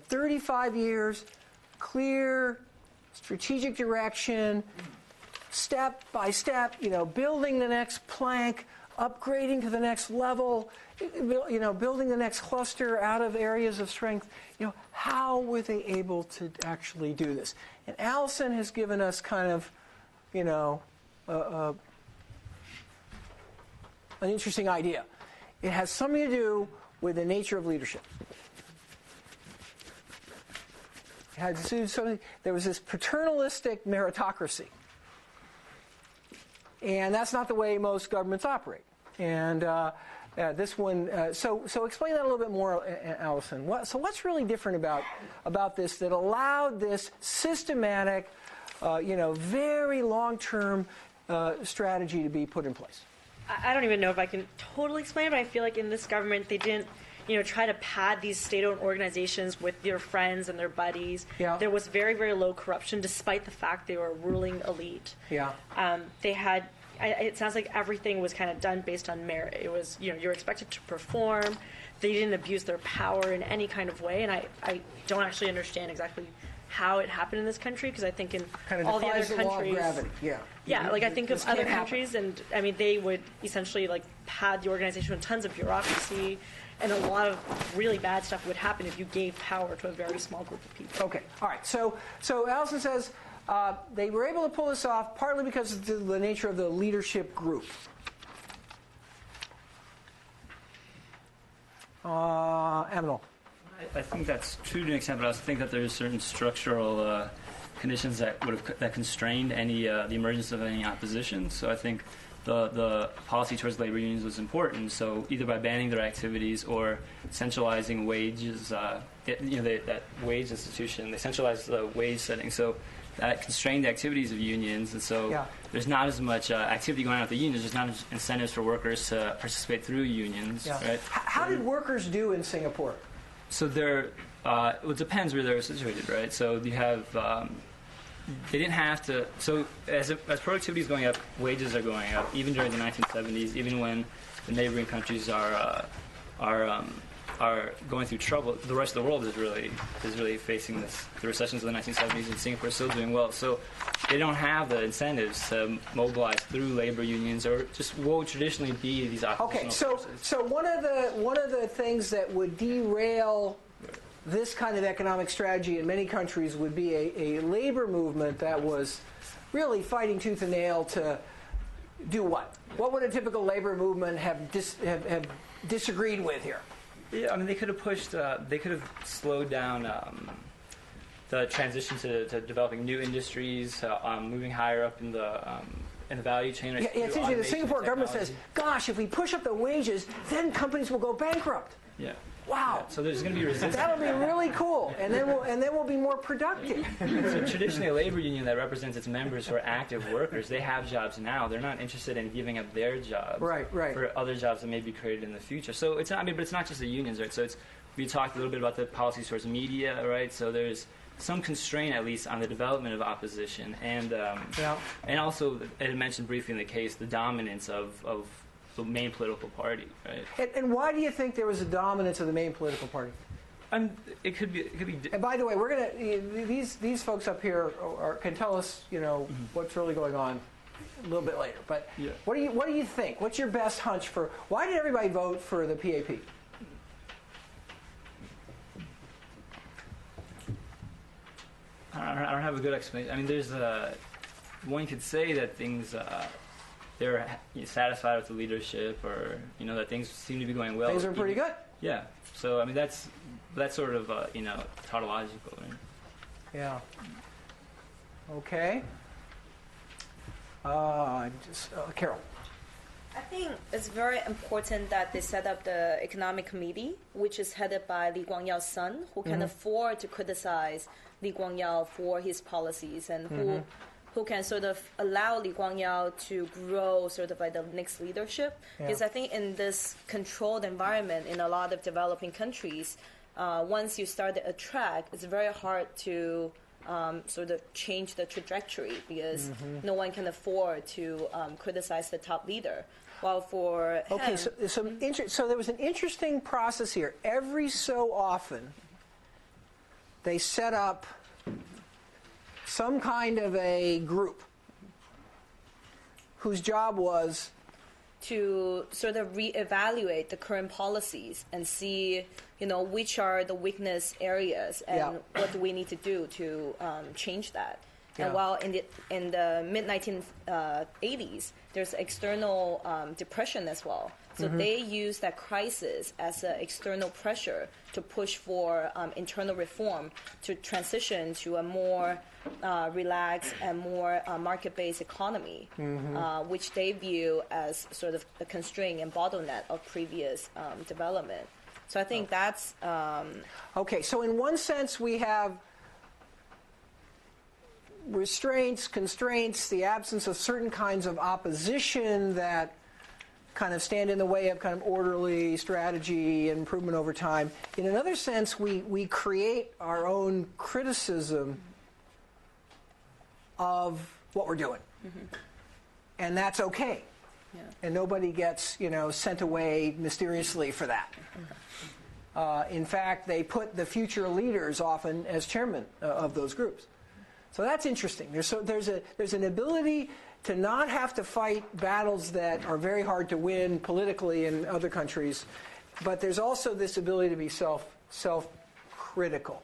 35 years, clear, strategic direction, step by step, building the next plank, upgrading to the next level, building the next cluster out of areas of strength. How were they able to actually do this? And Allison has given us kind of, an interesting idea. It has something to do with the nature of leadership. It had to do something. There was this paternalistic meritocracy, and that's not the way most governments operate. And this one. So explain that a little bit more, Allison. What's really different about this that allowed this systematic, very long-term strategy to be put in place? I don't even know if I can totally explain it, but I feel like in this government they didn't try to pad these state-owned organizations with their friends and their buddies. Yeah. There was very, very low corruption, despite the fact they were a ruling elite. Yeah. They had. It sounds like everything was kind of done based on merit. It was, you're expected to perform. They didn't abuse their power in any kind of way, and I don't actually understand exactly how it happened in this country, because I think in kind of all the other defies countries, law of gravity. Yeah. Yeah, like I think of This other can't happen. countries, and I mean they would essentially like pad the organization with tons of bureaucracy, and a lot of really bad stuff would happen if you gave power to a very small group of people. Okay. All right. So Allison says they were able to pull this off partly because of the nature of the leadership group. Aminal. I think that's true to an extent, but I also think that there's certain structural conditions that constrained any the emergence of any opposition. So I think the policy towards labor unions was important. So either by banning their activities or centralizing wages, that wage institution, they centralized the wage setting. So that constrained the activities of unions, and so there's not as much activity going on at the unions. There's not as incentives for workers to participate through unions. Yeah. Right? How did workers do in Singapore? So it depends where they're situated, right? So you have, they didn't have to. So as productivity is going up, wages are going up. Even during the 1970s, even when the neighboring countries are are going through trouble. The rest of the world is really facing this. The recessions of the 1970s, and Singapore is still doing well. So they don't have the incentives to mobilize through labor unions or just what would traditionally be these oppositional forces. So one of the things that would derail this kind of economic strategy in many countries would be a labor movement that was really fighting tooth and nail to do what? What would a typical labor movement have disagreed with here? Yeah, I mean, they could have pushed. They could have slowed down the transition to developing new industries, moving higher up in the value chain. Yeah, it's interesting. The Singapore government says, "Gosh, if we push up the wages, then companies will go bankrupt." Yeah. Wow. Yeah, so there's going to be resistance. That'll be really cool, and then we'll be more productive. So traditionally, a labor union that represents its members who are active workers, they have jobs now. They're not interested in giving up their jobs for other jobs that may be created in the future. So it's not. I mean, but it's not just the unions, right? So we talked a little bit about the policies towards media, right? So there's some constraint, at least, on the development of opposition, and also, as I mentioned briefly in the case, the dominance of the main political party, right? And why do you think there was a dominance of the main political party? It could be. And by the way, we're gonna these folks up here can tell us, what's really going on a little bit later. But what do you think? What's your best hunch for why did everybody vote for the PAP? I don't have a good explanation. I mean, there's one could say that things. They're satisfied with the leadership, or that things seem to be going well. Things are pretty good. Yeah. So I mean, that's sort of tautological. Right? Yeah. Okay. Carol. I think it's very important that they set up the economic committee, which is headed by Lee Kuan-yeow's son, who can afford to criticize Lee Kuan-yew for his policies, and who can sort of allow Lee Kuan-yew to grow sort of like the next leadership. Because I think in this controlled environment in a lot of developing countries, once you start a track, it's very hard to sort of change the trajectory because no one can afford to criticize the top leader. While for him, so there was an interesting process here. Every so often, they set up some kind of a group whose job was to sort of reevaluate the current policies and see, which are the weakness areas and what do we need to do to change that. And while in the mid-1980s, there's external depression as well. So they use that crisis as an external pressure to push for internal reform to transition to a more relaxed and more market-based economy, which they view as sort of a constraint and bottleneck of previous development. So I think that's... Okay, so in one sense we have restraints, constraints, the absence of certain kinds of opposition that kind of stand in the way of kind of orderly strategy and improvement over time. In another sense, we create our own criticism of what we're doing. And that's okay. Yeah. And nobody gets, sent away mysteriously for that. In fact, they put the future leaders often as chairman of those groups. So that's interesting. There's an ability to not have to fight battles that are very hard to win politically in other countries, but there's also this ability to be self-critical.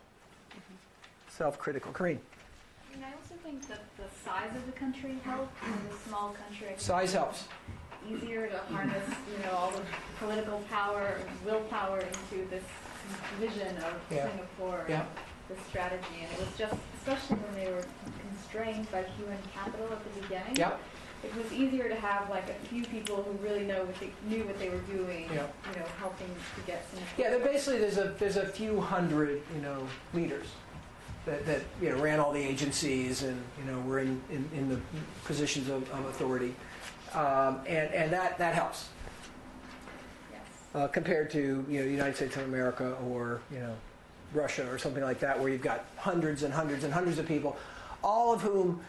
Self-critical. Corinne. I also think that the size of the country helps. In a small country, size helps. Easier to harness, all the political power, willpower into this vision of Singapore. The strategy, and it was just, especially when they were constrained by human capital at the beginning, it was easier to have like a few people who really knew what they were doing, helping to get some. Yeah, basically there's a few hundred, leaders that ran all the agencies and were in the positions of authority, and that helps. Yes. Compared to the United States of America or Russia or something like that, where you've got hundreds and hundreds and hundreds of people, all of whom,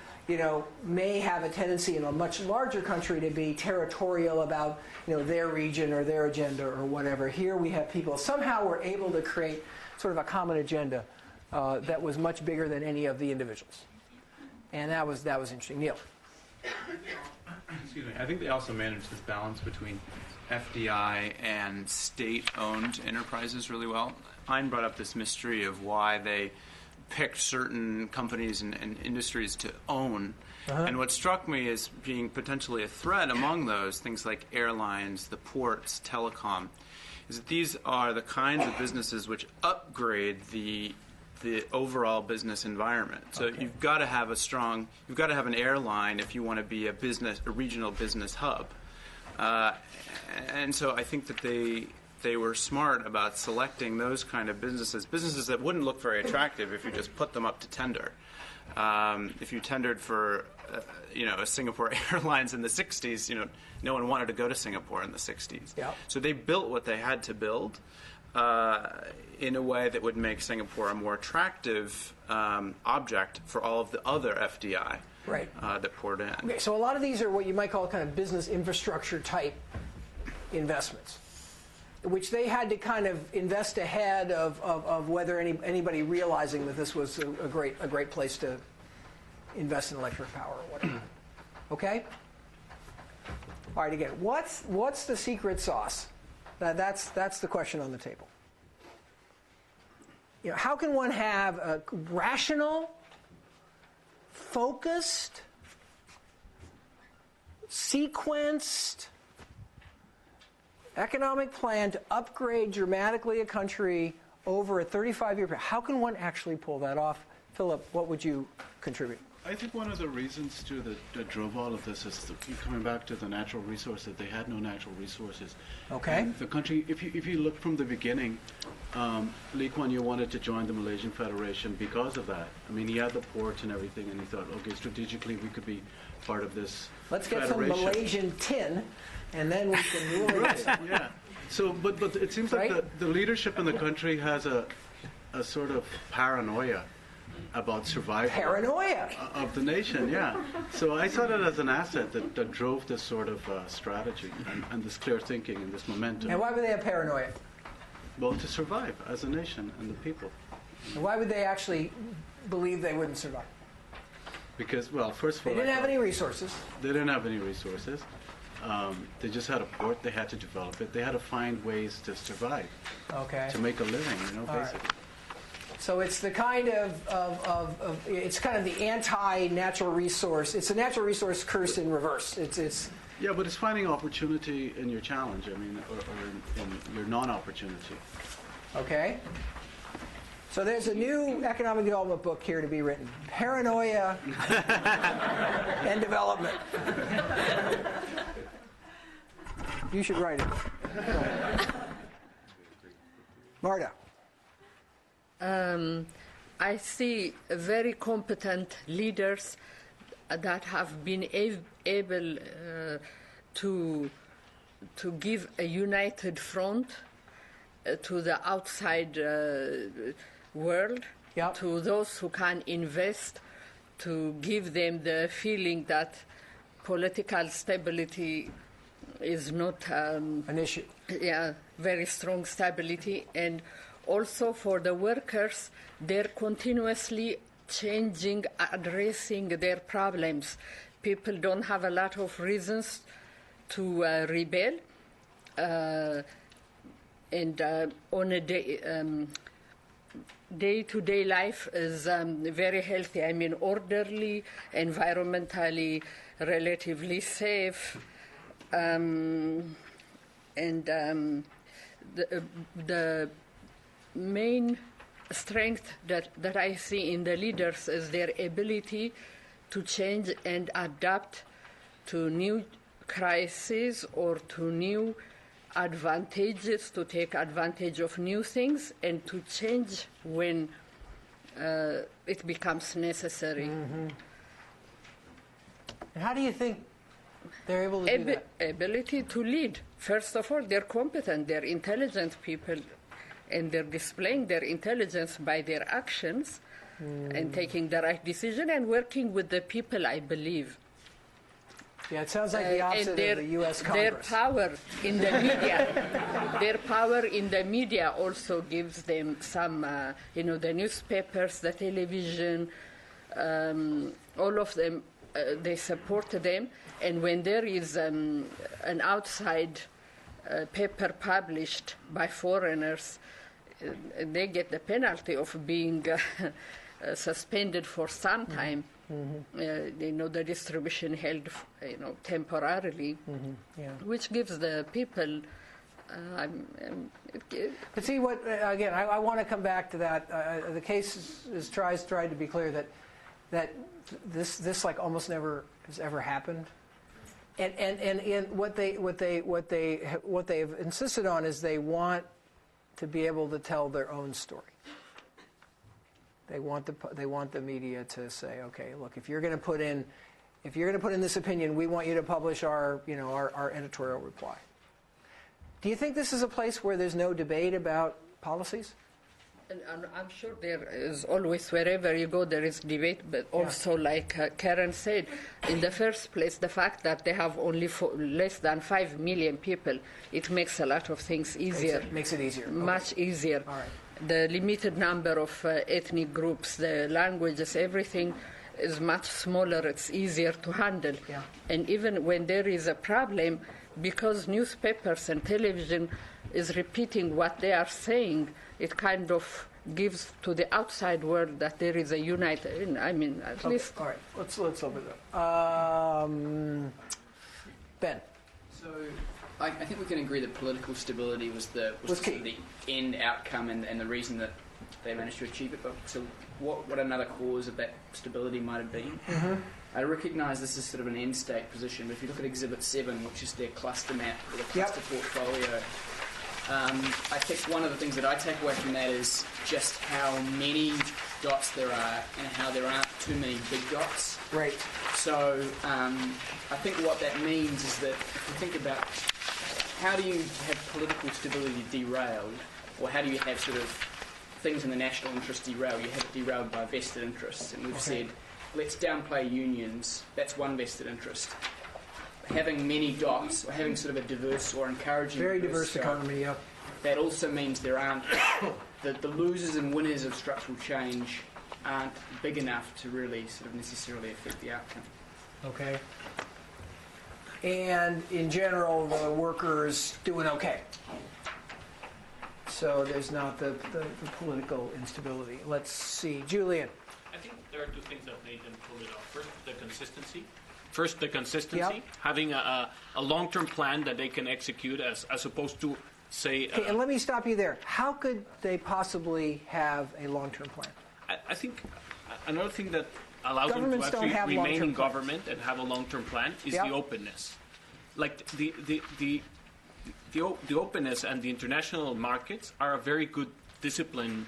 may have a tendency in a much larger country to be territorial about, their region or their agenda or whatever. Here we have people somehow were able to create sort of a common agenda that was much bigger than any of the individuals. And that was interesting. Neil. Excuse me. I think they also managed this balance between FDI and state-owned enterprises really well. Hein brought up this mystery of why they picked certain companies and industries to own. And what struck me as being potentially a threat among those, things like airlines, the ports, telecom, is that these are the kinds of businesses which upgrade the overall business environment. So you've got to have you've got to have an airline if you want to be a regional business hub. And so I think that they were smart about selecting those kind of businesses that wouldn't look very attractive if you just put them up to tender. If you tendered for, a Singapore Airlines in the 60s, no one wanted to go to Singapore in the 60s. Yep. So they built what they had to build in a way that would make Singapore a more attractive object for all of the other FDI that poured in. Okay, so a lot of these are what you might call kind of business infrastructure type investments, which they had to kind of invest ahead of whether anybody realizing that this was a great place to invest in electric power or whatever. Okay? All right, again, what's the secret sauce? That's the question on the table. How can one have a rational, focused, sequenced economic plan to upgrade dramatically a country over a 35-year period? How can one actually pull that off? Philip, what would you contribute? I think one of the reasons, too, that drove all of this is coming back to the natural resources. They had no natural resources. Okay. And the country, if you look from the beginning, Lee Kuan Yew wanted to join the Malaysian Federation because of that. I mean, he had the ports and everything, and he thought, okay, strategically we could be part of this Let's get federation. some Malaysian tin, and then we can really... Right, yeah. So, but it seems like the leadership in the country has a sort of paranoia about survival of the nation, yeah. So I saw that as an asset that drove this sort of strategy and this clear thinking and this momentum. And why would they have paranoia? Well, to survive as a nation and the people. And why would they actually believe they wouldn't survive? Because, well, first of all... They didn't have any resources. They didn't have any resources. They just had a port. They had to develop it. They had to find ways to survive. Okay. To make a living, basically. Right. So it's the kind of it's kind of the anti-natural resource. It's a natural resource curse in reverse. It's yeah, but it's finding opportunity in your challenge. I mean, or in your non-opportunity. Okay. So there's a new economic development book here to be written: Paranoia and Development. You should write it. Marta. I see very competent leaders that have been able to give a united front to the outside world, to those who can invest, to give them the feeling that political stability is not an issue. Yeah, very strong stability. And also for the workers, they're continuously changing, addressing their problems. People don't have a lot of reasons to rebel. And on a day-to-day life is very healthy. I mean, orderly, environmentally relatively safe. And the main strength that I see in the leaders is their ability to change and adapt to new crises or to new advantages, to take advantage of new things, and to change when it becomes necessary. Mm-hmm. And how do you think they're able to do that? Ability to lead. First of all, they're competent, they're intelligent people, and they're displaying their intelligence by their actions. and taking the right decision and working with the people, I believe. Yeah, it sounds like the opposite of the U.S. Congress. Their power in the media, their power in the media also gives them some, the newspapers, the television, all of them, they support them. And when there is an outside paper published by foreigners, they get the penalty of being suspended for some time. The distribution held, temporarily, which gives the people. But see what again? I want to come back to that. The case tries to be clear that this like almost never has ever happened, and what they've insisted on is they want to be able to tell their own story. They want the media to say, okay, look, if you're going to put in this opinion, we want you to publish our editorial reply. Do you think this is a place where there's no debate about policies? And I'm sure there is always, wherever you go, there is debate, but also, like Karen said, in the first place, the fact that they have only less than 5 million people, it makes a lot of things easier. Makes it easier. Much easier. All right. The limited number of ethnic groups, the languages, everything is much smaller. It's easier to handle. Yeah. And even when there is a problem, because newspapers and television is repeating what they are saying, it kind of gives to the outside world that there is a united. At least. All right. Let's open it up. Ben. So I think we can agree that political stability was the end outcome and the reason that they managed to achieve it. But so what another cause of that stability might have been? Mm-hmm. I recognise this is sort of an end state position, but if you look at Exhibit 7, which is their cluster map or the cluster portfolio, I think one of the things that I take away from that is just how many dots there are and how there aren't too many big dots. Right. So I think what that means is that if you think about how do you have political stability derailed, or how do you have sort of things in the national interest derailed? You have it derailed by vested interests, and we've said, let's downplay unions. That's one vested interest. Having many dots, or having sort of a diverse or encouraging very diverse economy, yeah. That also means there aren't the losers and winners of structural change aren't big enough to really sort of necessarily affect the outcome. Okay. And in general, the workers doing okay. So there's not the political instability. Let's see, Julian. I think there are two things that made them pull it off. First, the consistency, having a long-term plan that they can execute as opposed to, say... Okay, and let me stop you there. How could they possibly have a long-term plan? I think another thing that allows them to actually remain in government and have a long-term plan is the openness. Like the openness and the international markets are a very good discipline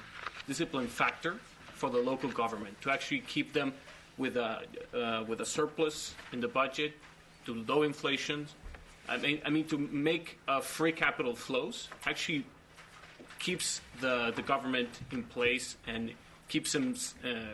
factor for the local government to actually keep them with a surplus in the budget, to low inflation. I mean to make free capital flows actually keeps the government in place and keeps them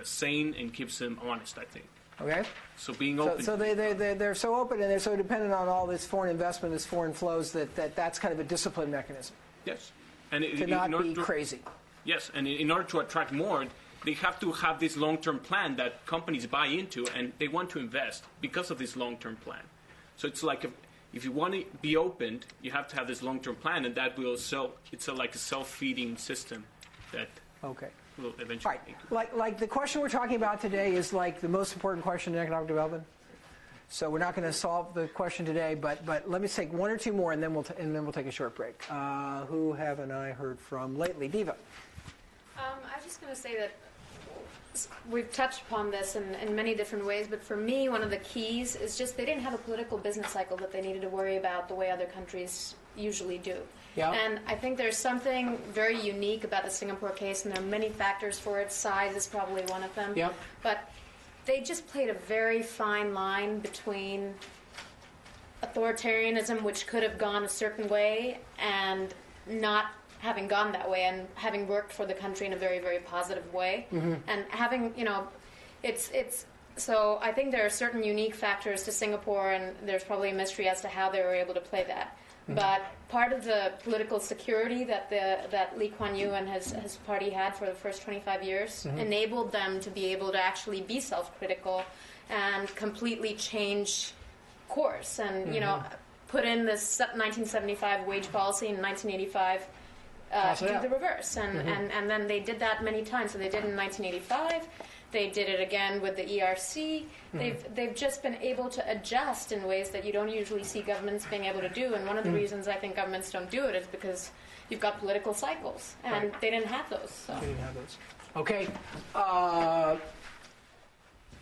sane and keeps them honest, I think. Okay. So being open. So they're so open and they're so dependent on all this foreign investment, this foreign flows, that's kind of a discipline mechanism. Yes. And to not be crazy. Yes, and in order to attract more, they have to have this long-term plan that companies buy into, and they want to invest because of this long-term plan. So it's like if you want to be opened, you have to have this long-term plan, and that will like a self-feeding system that will eventually make it. Like the question we're talking about today is like the most important question in economic development. So we're not going to solve the question today, but let me take one or two more, and then we'll take a short break. Who haven't I heard from lately? Diva. I was just going to say that we've touched upon this in many different ways, but for me, one of the keys is just they didn't have a political business cycle that they needed to worry about the way other countries usually do. Yeah. And I think there's something very unique about the Singapore case, and there are many factors for it. Size is probably one of them. Yep. But they just played a very fine line between authoritarianism, which could have gone a certain way, and not having gone that way and having worked for the country in a very, very positive way, and having, it's so I think there are certain unique factors to Singapore, and there's probably a mystery as to how they were able to play that. But part of the political security that Lee Kuan Yew and his party had for the first 25 years enabled them to be able to actually be self-critical and completely change course, and put in this 1975 wage policy in 1985 do the reverse, and then they did that many times. So they did it in 1985. They did it again with the ERC. They've just been able to adjust in ways that you don't usually see governments being able to do. And one of the reasons I think governments don't do it is because you've got political cycles, and they didn't have those. So. They didn't have those. Okay,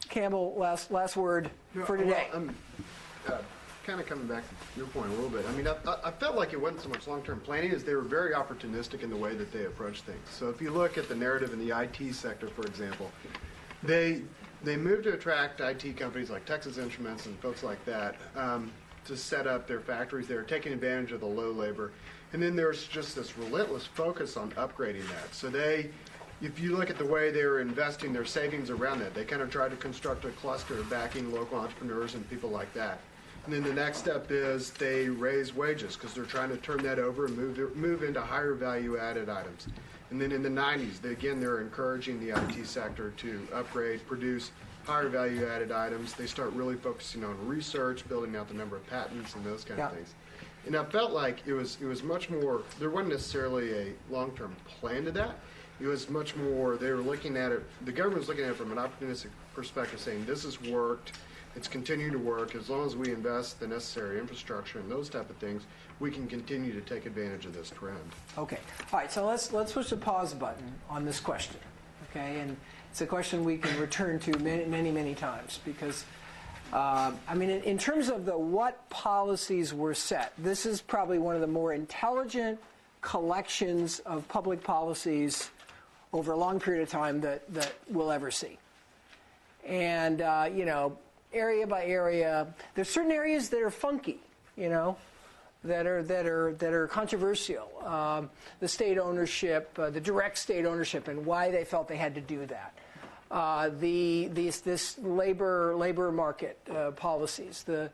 Campbell, last word for today. Well, kind of coming back to your point a little bit. I mean, I felt like it wasn't so much long-term planning as they were very opportunistic in the way that they approach things. So if you look at the narrative in the IT sector, for example, they moved to attract IT companies like Texas Instruments and folks like that to set up their factories there, taking advantage of the low labor. And then there's just this relentless focus on upgrading that. So if you look at the way they were investing their savings around that, they kind of tried to construct a cluster backing local entrepreneurs and people like that. And then the next step is they raise wages because they're trying to turn that over and move into higher value-added items. And then in the 90s, they're encouraging the IT sector to upgrade, produce higher value-added items. They start really focusing on research, building out the number of patents and those kind of things. And I felt like it was much more, there wasn't necessarily a long-term plan to that. It was much more, they were looking at it, the government was looking at it from an opportunistic perspective, saying this has worked, it's continuing to work. As long as we invest the necessary infrastructure and those type of things, we can continue to take advantage of this trend. Okay. All right, so let's push the pause button on this question. Okay, and it's a question we can return to many times because, I mean, in terms of what policies were set, this is probably one of the more intelligent collections of public policies over a long period of time that we'll ever see. And, area by area, there's certain areas that are funky, that are controversial. The state ownership, the direct state ownership, and why they felt they had to do that. This labor market policies, and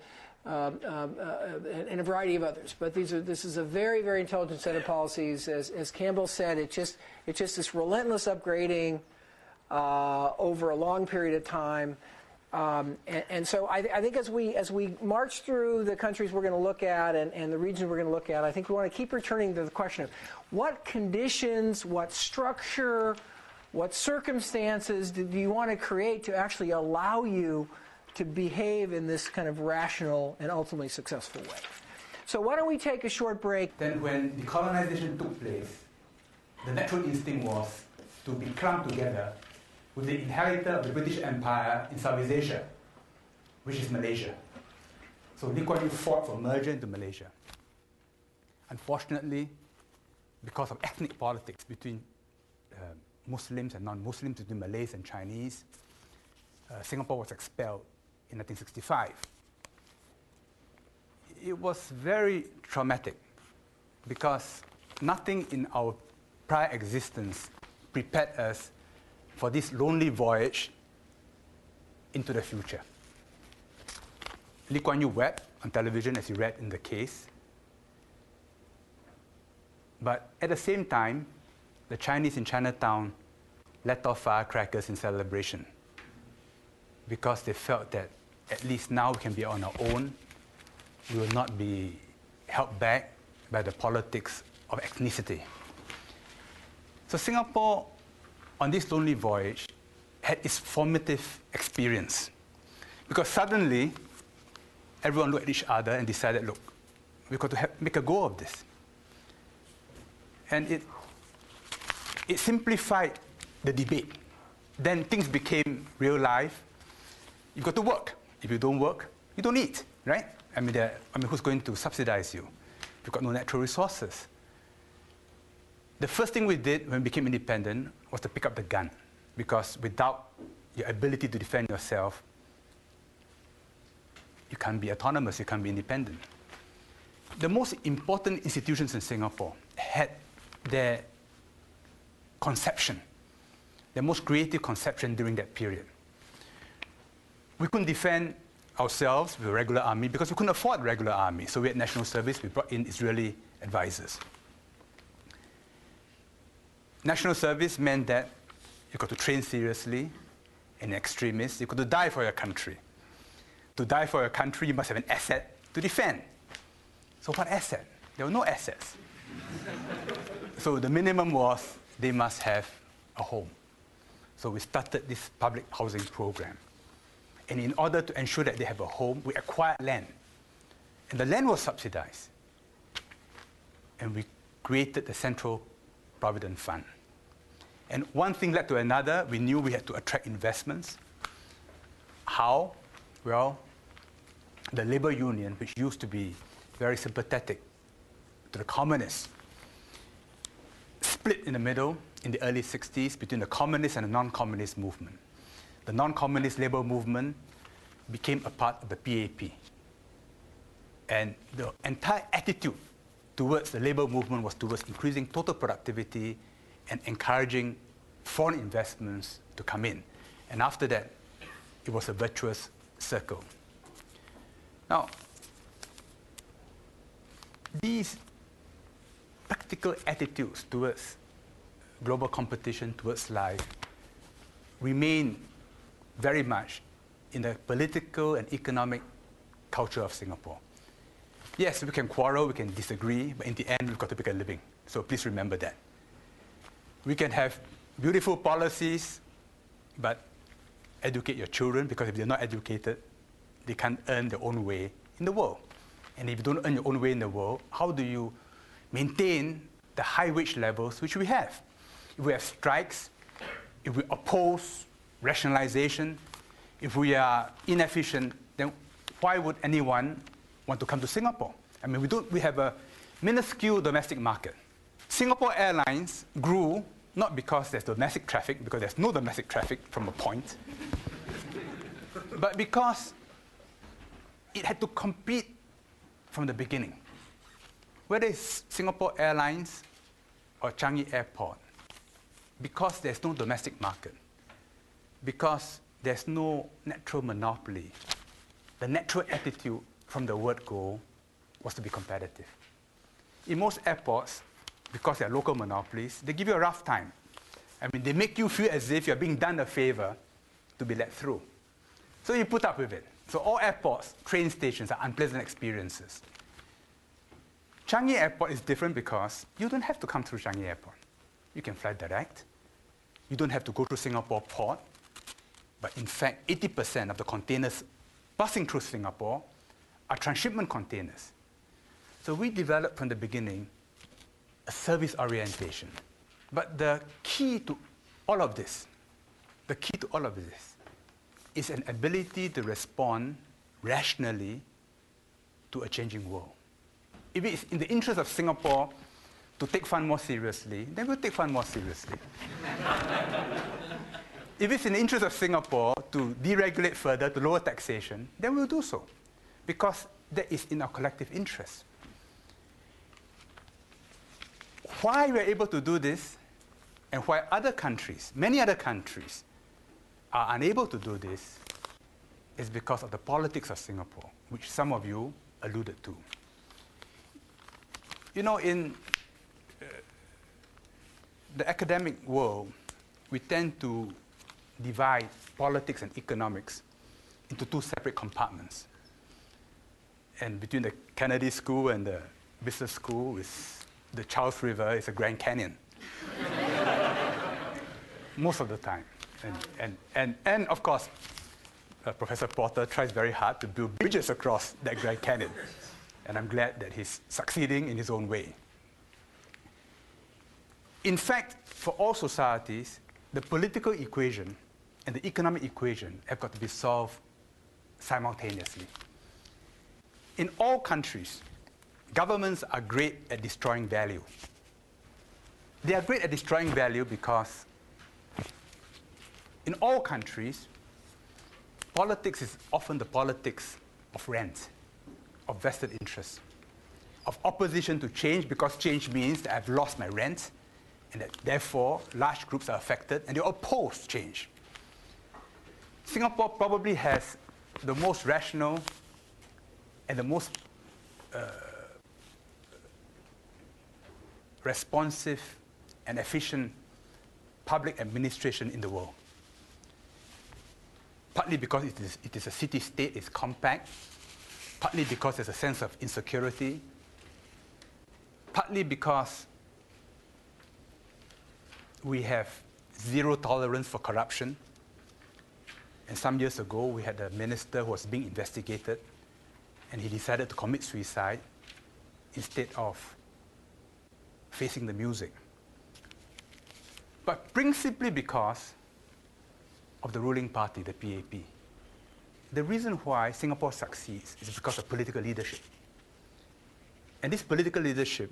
a variety of others. But this is a very, very intelligent set of policies. As Campbell said, it's just this relentless upgrading over a long period of time. And so I think as we march through the countries we're going to look at and the regions we're going to look at, I think we want to keep returning to the question of what conditions, what structure, what circumstances do you want to create to actually allow you to behave in this kind of rational and ultimately successful way. So why don't we take a short break? Then when the colonization took place, the natural instinct was to be clumped together with the inheritor of the British Empire in Southeast Asia, which is Malaysia. So Lee Kuan Yew fought for merger into Malaysia. Unfortunately, because of ethnic politics between Muslims and non-Muslims, between Malays and Chinese, Singapore was expelled in 1965. It was very traumatic because nothing in our prior existence prepared us for this lonely voyage into the future. Lee Kuan Yew wept on television, as you read in the case. But at the same time, the Chinese in Chinatown let off firecrackers in celebration because they felt that at least now we can be on our own. We will not be held back by the politics of ethnicity. So Singapore, on this lonely voyage, had its formative experience. Because suddenly, everyone looked at each other and decided, look, we've got to make a go of this. And it simplified the debate. Then things became real life. You've got to work. If you don't work, you don't eat, right? I mean, who's going to subsidize you? You've got no natural resources. The first thing we did when we became independent was to pick up the gun, because without your ability to defend yourself, you can't be autonomous, you can't be independent. The most important institutions in Singapore had their conception, their most creative conception during that period. We couldn't defend ourselves with a regular army because we couldn't afford a regular army. So we had national service. We brought in Israeli advisors. National service meant that you got to train seriously, and extremists, you got to die for your country. To die for your country, you must have an asset to defend. So what asset? There were no assets. So the minimum was they must have a home. So we started this public housing program. And in order to ensure that they have a home, we acquired land. And the land was subsidized. And we created the Central Provident Fund. And one thing led to another. We knew we had to attract investments. How? Well, the labor union, which used to be very sympathetic to the communists, split in the middle in the early 60s between the communist and the non-communist movement. The non-communist labor movement became a part of the PAP. And the entire attitude towards the labor movement was towards increasing total productivity and encouraging foreign investments to come in. And after that, it was a virtuous circle. Now, these practical attitudes towards global competition, towards life, remain very much in the political and economic culture of Singapore. Yes, we can quarrel, we can disagree, but in the end, we've got to make a living. So please remember that. We can have beautiful policies, but educate your children, because if they're not educated, they can't earn their own way in the world. And if you don't earn your own way in the world, how do you maintain the high wage levels which we have? If we have strikes, if we oppose rationalization, if we are inefficient, then why would anyone want to come to Singapore? I mean, we have a minuscule domestic market. Singapore Airlines grew not because there's domestic traffic, because there's no domestic traffic from a point, but because it had to compete from the beginning. Whether it's Singapore Airlines or Changi Airport, because there's no domestic market, because there's no natural monopoly, the natural attitude from the word go was to be competitive. In most airports, because they're local monopolies, they give you a rough time. I mean, they make you feel as if you're being done a favor to be let through. So you put up with it. So all airports, train stations are unpleasant experiences. Changi Airport is different because you don't have to come through Changi Airport. You can fly direct. You don't have to go through Singapore Port. But in fact, 80% of the containers passing through Singapore are transshipment containers. So we developed from the beginning a service orientation. But the key to all of this, is an ability to respond rationally to a changing world. If it's in the interest of Singapore to take fun more seriously, then we'll take fun more seriously. If it's in the interest of Singapore to deregulate further, to lower taxation, then we'll do so, because that is in our collective interest. Why we're able to do this, and why other countries, many other countries, are unable to do this, is because of the politics of Singapore, which some of you alluded to. You know, in the academic world, we tend to divide politics and economics into two separate compartments. And between the Kennedy School and the business school, is the Charles River is a Grand Canyon. Most of the time. And of course, Professor Porter tries very hard to build bridges across that Grand Canyon. And I'm glad that he's succeeding in his own way. In fact, for all societies, the political equation and the economic equation have got to be solved simultaneously. In all countries, governments are great at destroying value. They are great at destroying value because in all countries, politics is often the politics of rent, of vested interests. of opposition to change, because change means that I've lost my rent, and that therefore large groups are affected, and they oppose change. Singapore probably has the most rational and the most responsive and efficient public administration in the world. Partly because it is a city-state, it's compact, partly because there's a sense of insecurity, partly because we have zero tolerance for corruption. And some years ago, we had a minister who was being investigated, and he decided to commit suicide instead of facing the music. But principally because of the ruling party, the PAP. The reason why Singapore succeeds is because of political leadership. And this political leadership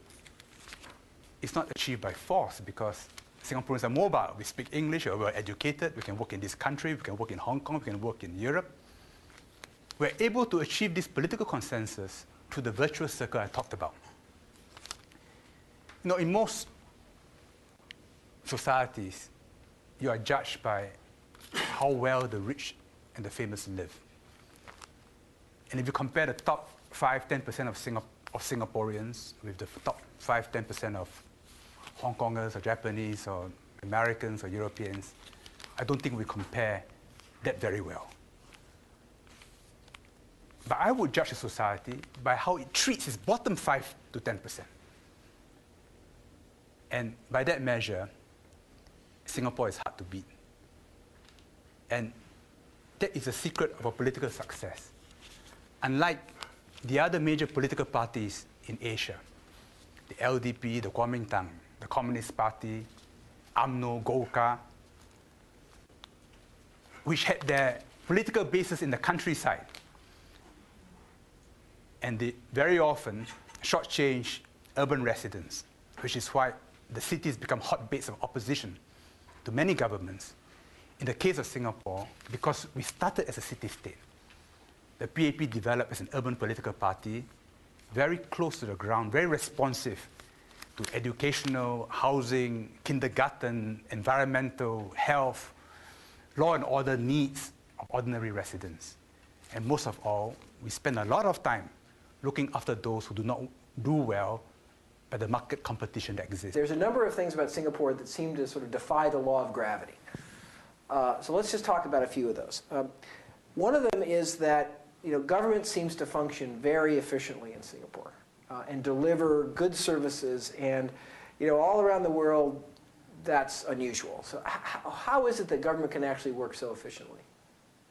is not achieved by force, because Singaporeans are mobile. We speak English, we're educated, we can work in this country, we can work in Hong Kong, we can work in Europe. We're able to achieve this political consensus through the virtuous circle I talked about. You know, in most societies, you are judged by how well the rich and the famous live. And if you compare the top 5–10% of Singaporeans with the top 5–10% of Hong Kongers or Japanese or Americans or Europeans, I don't think we compare that very well. But I would judge a society by how it treats its bottom 5 to 10%. And by that measure, Singapore is hard to beat. And that is the secret of a political success. Unlike the other major political parties in Asia, the LDP, the Kuomintang, the Communist Party, UMNO, Golkar, which had their political bases in the countryside, and they very often shortchange urban residents, which is why the cities become hotbeds of opposition to many governments. In the case of Singapore, because we started as a city-state, the PAP developed as an urban political party, very close to the ground, very responsive to educational, housing, kindergarten, environmental, health, law and order needs of ordinary residents. And most of all, we spend a lot of time looking after those who do not do well by the market competition that exists. There's a number of things about Singapore that seem to sort of defy the law of gravity. So let's just talk about a few of those. One of them is that government seems to function very efficiently in Singapore and deliver good services, and all around the world that's unusual. So how is it that government can actually work so efficiently?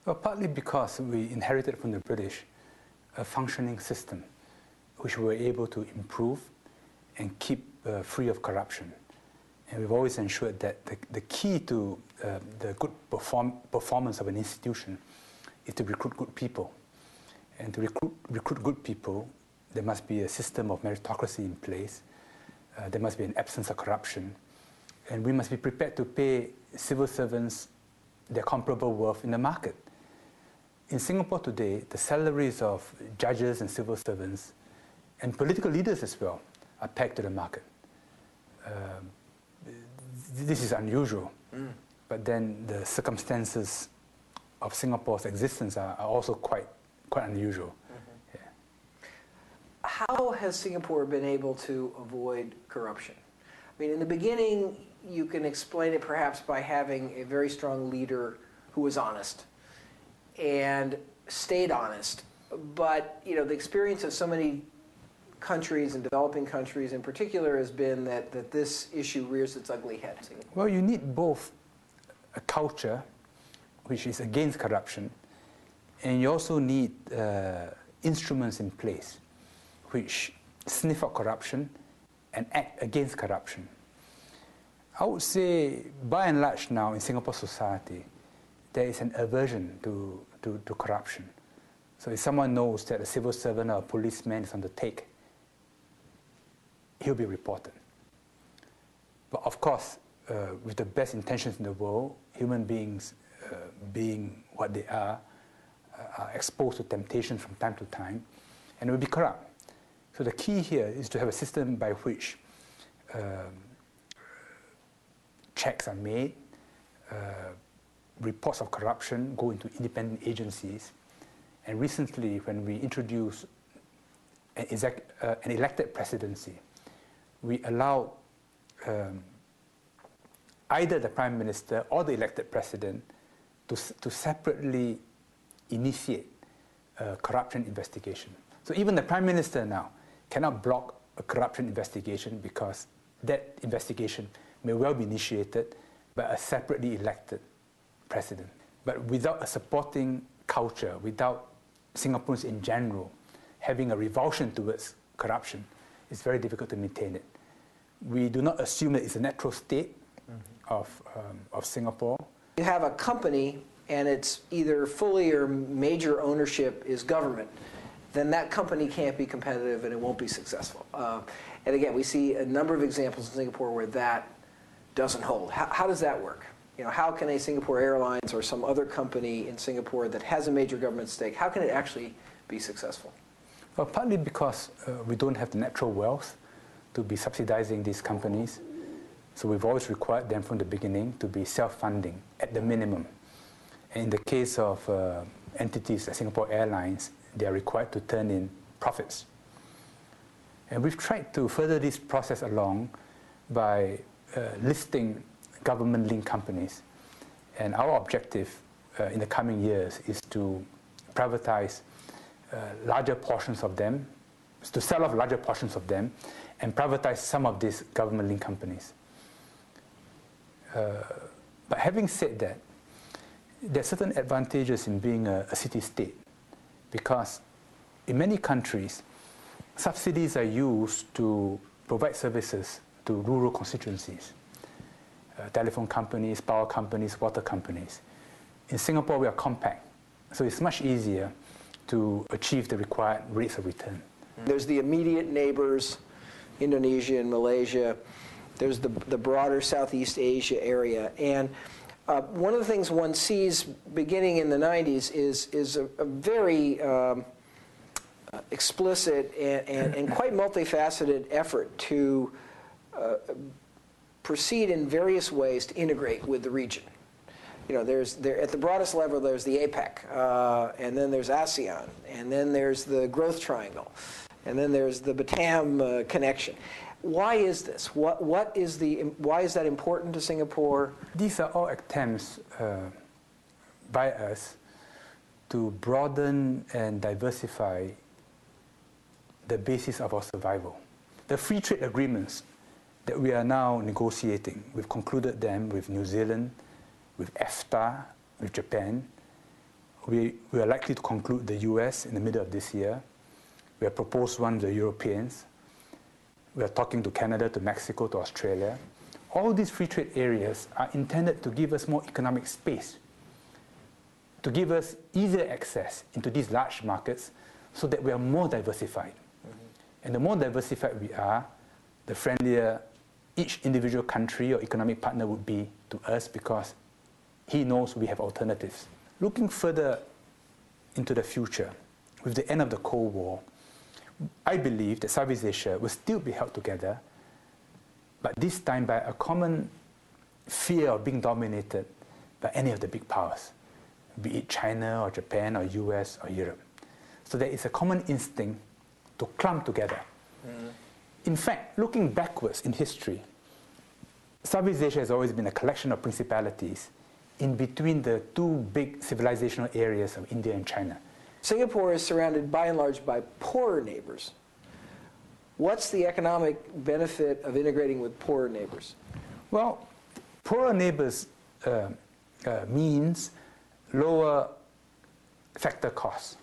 Well, partly because we inherited from the British a functioning system which we were able to improve and keep free of corruption. And we've always ensured that the key to the good performance of an institution is to recruit good people. And to recruit good people, there must be a system of meritocracy in place. There must be an absence of corruption. And we must be prepared to pay civil servants their comparable worth in the market. In Singapore today, the salaries of judges and civil servants, and political leaders as well, are pegged to the market. This is unusual, but then the circumstances of Singapore's existence are also quite unusual. Yeah. How has Singapore been able to avoid corruption? I mean, in the beginning, you can explain it perhaps by having a very strong leader who was honest and stayed honest. But the experience of so many countries and developing countries in particular has been that this issue rears its ugly head. Well, you need both a culture which is against corruption, and you also need instruments in place which sniff out corruption and act against corruption. I would say, by and large now in Singapore society, there is an aversion to corruption. So if someone knows that a civil servant or a policeman is on the take, he'll be reported. But of course, with the best intentions in the world, human beings, being what they are exposed to temptation from time to time, and will be corrupt. So the key here is to have a system by which checks are made, reports of corruption go into independent agencies. And recently, when we introduced an elected presidency, we allowed either the prime minister or the elected president to separately initiate a corruption investigation. So even the prime minister now cannot block a corruption investigation because that investigation may well be initiated by a separately elected president. But without a supporting culture, without Singaporeans in general having a revulsion towards corruption, it's very difficult to maintain it. We do not assume that it's a natural state of Singapore. You have a company and it's either fully or major ownership is government, then that company can't be competitive and it won't be successful. And again, we see a number of examples in Singapore where that doesn't hold. How does that work? You know, how can a Singapore Airlines or some other company in Singapore that has a major government stake, how can it actually be successful? Well, partly because we don't have the natural wealth to be subsidizing these companies. So we've always required them from the beginning to be self-funding at the minimum. And in the case of entities like Singapore Airlines, they are required to turn in profits. And we've tried to further this process along by listing government-linked companies. And our objective in the coming years is to privatize larger portions of them, to sell off larger portions of them, and privatize some of these government-linked companies. But having said that, there are certain advantages in being a city-state, because in many countries, subsidies are used to provide services to rural constituencies, telephone companies, power companies, water companies. In Singapore, we are compact, so it's much easier to achieve the required rates of return. There's the immediate neighbors, Indonesia and Malaysia. There's the broader Southeast Asia area. And one of the things one sees beginning in the 90s is a very explicit and quite multifaceted effort to proceed in various ways to integrate with the region. You know, at the broadest level, there's the APEC, and then there's ASEAN, and then there's the Growth Triangle, and then there's the Batam connection. Why is this? Why is that important to Singapore? These are all attempts by us to broaden and diversify the basis of our survival. The free trade agreements that we are now negotiating, we've concluded them with New Zealand, with EFTA, with Japan. We are likely to conclude the US in the middle of this year. We have proposed one with the Europeans. We are talking to Canada, to Mexico, to Australia. All these free trade areas are intended to give us more economic space, to give us easier access into these large markets so that we are more diversified. And the more diversified we are, the friendlier each individual country or economic partner would be to us, because he knows we have alternatives. Looking further into the future, with the end of the Cold War, I believe that Southeast Asia will still be held together, but this time by a common fear of being dominated by any of the big powers, be it China or Japan or US or Europe. So there is a common instinct to clump together. In fact, looking backwards in history, Southeast Asia has always been a collection of principalities in between the two big civilizational areas of India and China. Singapore is surrounded by and large by poorer neighbors. What's the economic benefit of integrating with poorer neighbors? Well, poorer neighbors means lower factor costs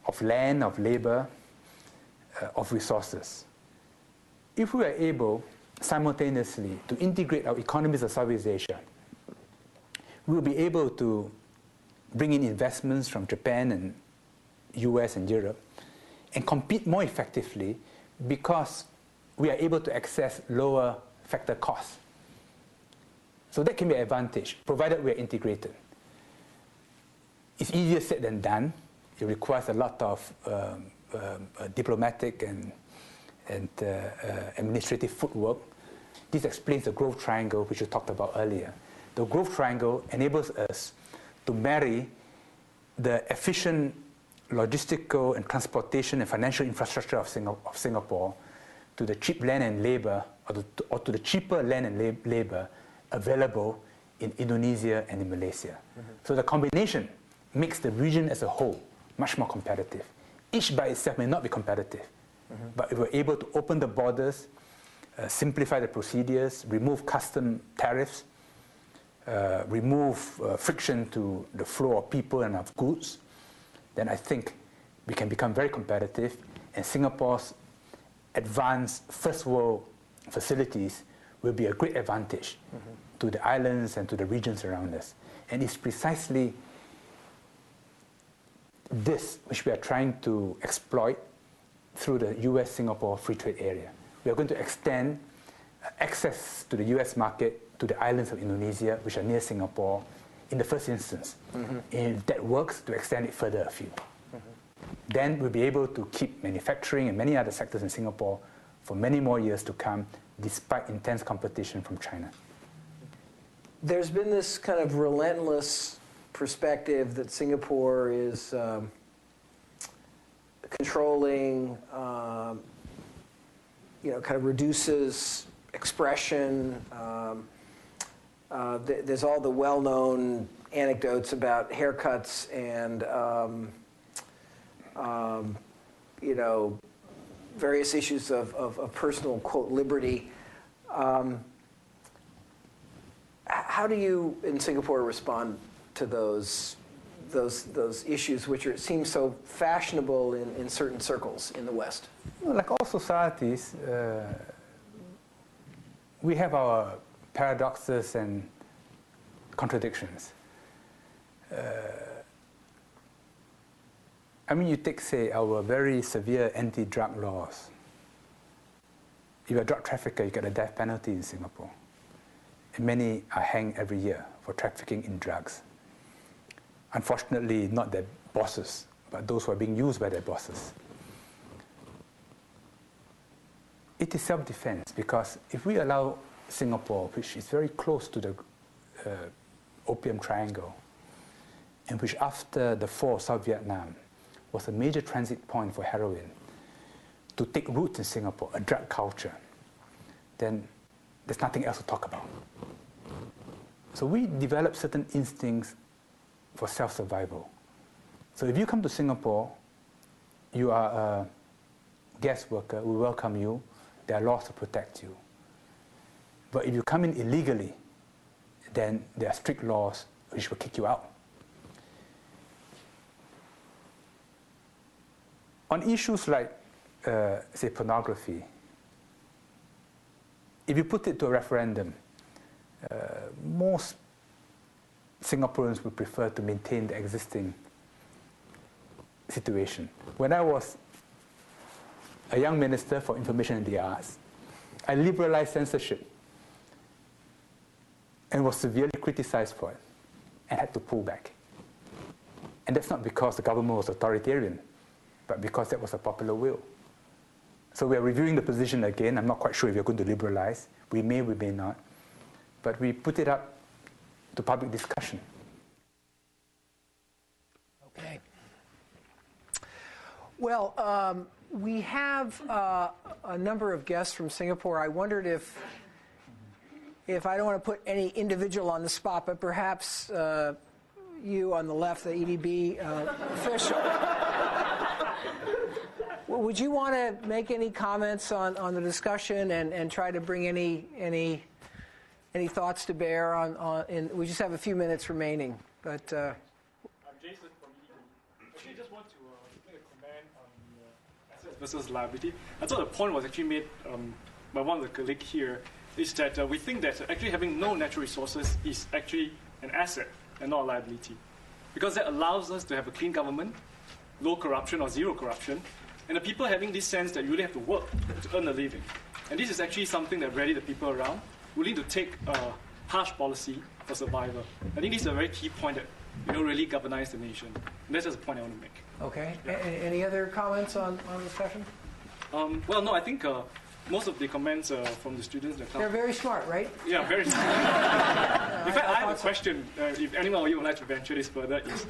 of land, of labor, of resources. If we are able simultaneously to integrate our economies of Southeast Asia, we will be able to bring in investments from Japan and US and Europe and compete more effectively because we are able to access lower factor costs. So that can be an advantage, provided we are integrated. It's easier said than done, it requires a lot of diplomatic and administrative footwork. This explains the growth triangle, which we talked about earlier. The growth triangle enables us to marry the efficient logistical and transportation and financial infrastructure of Singapore to the cheap land and labor, or to the cheaper land and labor available in Indonesia and in Malaysia. So the combination makes the region as a whole much more competitive. Each by itself may not be competitive, but if we're able to open the borders, simplify the procedures, remove custom tariffs, remove friction to the flow of people and of goods, then I think we can become very competitive, and Singapore's advanced first world facilities will be a great advantage to the islands and to the regions around us. And it's precisely this which we are trying to exploit through the US-Singapore Free Trade Area. We are going to extend access to the US market to the islands of Indonesia, which are near Singapore, in the first instance. And if that works, to extend it further afield. Then we'll be able to keep manufacturing and many other sectors in Singapore for many more years to come, despite intense competition from China. There's been this kind of relentless perspective that Singapore is controlling, kind of reduces expression. There's all the well-known anecdotes about haircuts and, various issues of personal, quote, liberty. How do you in Singapore respond to those issues, which seem so fashionable in certain circles in the West? Well, like all societies, we have our paradoxes and contradictions. You take, say, our very severe anti-drug laws. If you're a drug trafficker, you get a death penalty in Singapore. And many are hanged every year for trafficking in drugs. Unfortunately, not their bosses, but those who are being used by their bosses. It is self-defense, because if we allow Singapore, which is very close to the Opium Triangle, and which after the fall of South Vietnam was a major transit point for heroin, to take root in Singapore, a drug culture, then there's nothing else to talk about. So we develop certain instincts for self-survival. So if you come to Singapore, you are a guest worker, we welcome you, there are laws to protect you. But if you come in illegally, then there are strict laws which will kick you out. On issues like, say, pornography, if you put it to a referendum, most Singaporeans would prefer to maintain the existing situation. When I was a young minister for information and the arts, I liberalized censorship and was severely criticized for it and had to pull back. And that's not because the government was authoritarian, but because that was a popular will. So we are reviewing the position again. I'm not quite sure if we're going to liberalize. We may not. But we put it up to public discussion. Okay. Well, we have a number of guests from Singapore. I wondered if I don't want to put any individual on the spot, but perhaps you on the left, the EDB official. Would you want to make any comments on the discussion and try to bring any thoughts to bear on we just have a few minutes remaining, but I'm Jason from EDB. Actually, just want to make a comment on assets versus liability. I thought the point was actually made by one of the colleagues here, is that we think that actually having no natural resources is actually an asset and not a liability, because that allows us to have a clean government, low corruption or zero corruption, and the people having this sense that you really have to work to earn a living. And this is actually something that rallied the people around, willing to take a harsh policy for survival. I think this is a very key point that really galvanized the nation. That's just the point I want to make. Okay. Any other comments on the discussion? Well, no, I think most of the comments from the students that come. They're very smart, right? Yeah, very smart. In fact, I have a question. If anyone of you would like to venture this further, is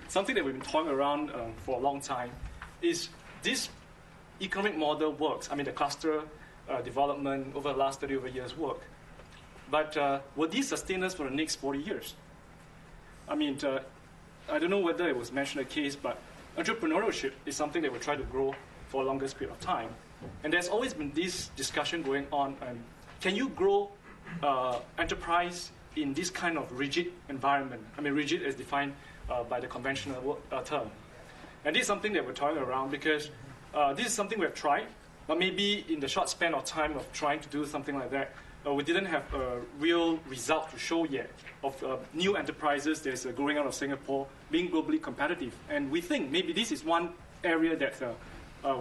something that we've been toying around for a long time. Is this economic model works? I mean, the cluster development over the last 30 over years work. But will these sustain us for the next 40 years? I mean, I don't know whether it was mentioned in the case, but entrepreneurship is something that we try to grow for a longest period of time. And there's always been this discussion going on, can you grow enterprise in this kind of rigid environment? I mean, rigid as defined by the conventional term. And this is something that we're toying around because this is something we have tried, but maybe in the short span of time of trying to do something like that, we didn't have a real result to show yet of new enterprises that's growing out of Singapore being globally competitive. And we think maybe this is one area that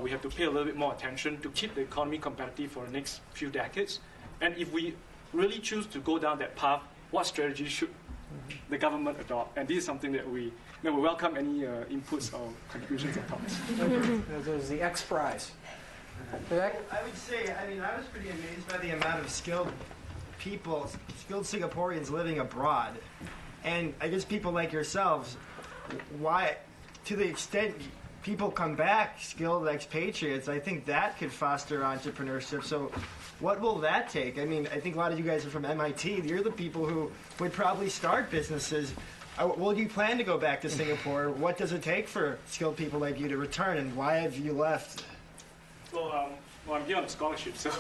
we have to pay a little bit more attention to keep the economy competitive for the next few decades. And if we really choose to go down that path, what strategy should the government adopt? And this is something that we welcome any inputs or contributions or thoughts. There's the X Prize. I would say, I mean, I was pretty amazed by the amount of skilled people, skilled Singaporeans living abroad. And I guess people like yourselves, why, to the extent people come back, skilled expatriates, I think that could foster entrepreneurship. So what will that take? I mean, I think a lot of you guys are from MIT. You're the people who would probably start businesses. Will you plan to go back to Singapore? What does it take for skilled people like you to return, and why have you left? Well, I'm here on a scholarship, so...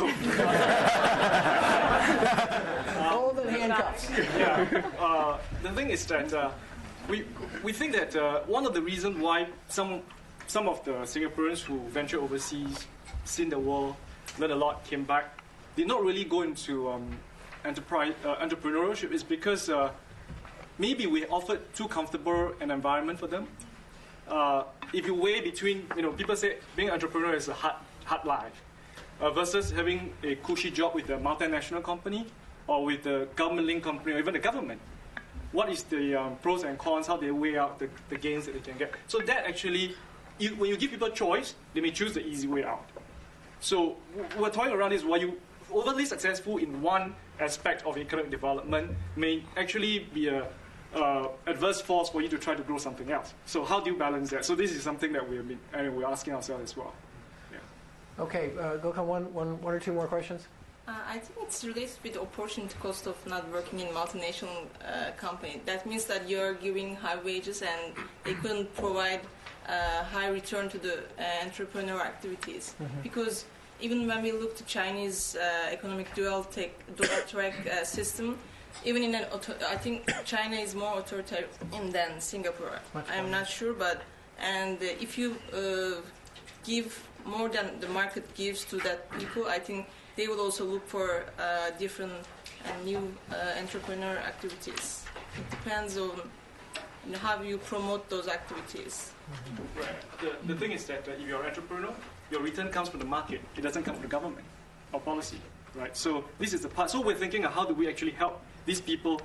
Golden handcuffs. Yeah. The thing is that we think that one of the reasons why some of the Singaporeans who venture overseas, seen the world, learned a lot, came back, did not really go into entrepreneurship is because maybe we offered too comfortable an environment for them. If you weigh between, people say being an entrepreneur is a hard life versus having a cushy job with a multinational company or with a government-linked company or even the government. What is the pros and cons, how they weigh out the gains that they can get. So that actually, when you give people a choice, they may choose the easy way out. So we're toying around is why you overly successful in one aspect of economic development may actually be a adverse force for you to try to grow something else. So how do you balance that? So this is something that we're asking ourselves as well. Yeah. Okay, Gokhan, one or two more questions. I think it's related with the opportunity cost of not working in multinational company. That means that you're giving high wages and they couldn't provide high return to the entrepreneur activities. Mm-hmm. Because even when we look to Chinese economic dual track system, even in I think China is more authoritarian than Singapore. I'm not sure, and if you give more than the market gives to that people, I think they will also look for different and new entrepreneur activities. It depends on how you promote those activities. Right. The thing is that if you're an entrepreneur, your return comes from the market. It doesn't come from the government or policy, right? So this is the part. So we're thinking of how do we actually help these people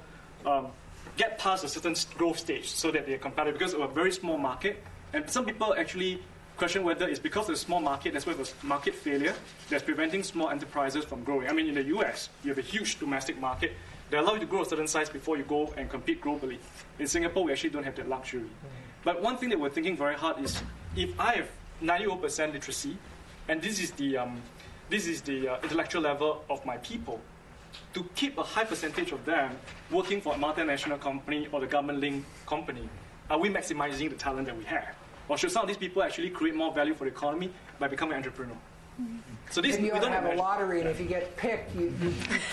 get past a certain growth stage so that they're competitive, because of a very small market. And some people actually question whether it's because of the small market, that's why there's market failure that's preventing small enterprises from growing. I mean, in the US, you have a huge domestic market. They allow you to grow a certain size before you go and compete globally. In Singapore, we actually don't have that luxury. But one thing that we're thinking very hard is, if I have 90% literacy, and this is the intellectual level of my people, to keep a high percentage of them working for a multinational company or the government-linked company, are we maximizing the talent that we have? Or should some of these people actually create more value for the economy by becoming an entrepreneur? Mm-hmm. So this, maybe you ought to have a lottery, and if you get picked, you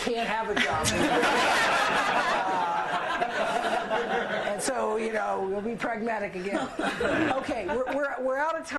can't have a job. And so, we'll be pragmatic again. Okay, we're out of time.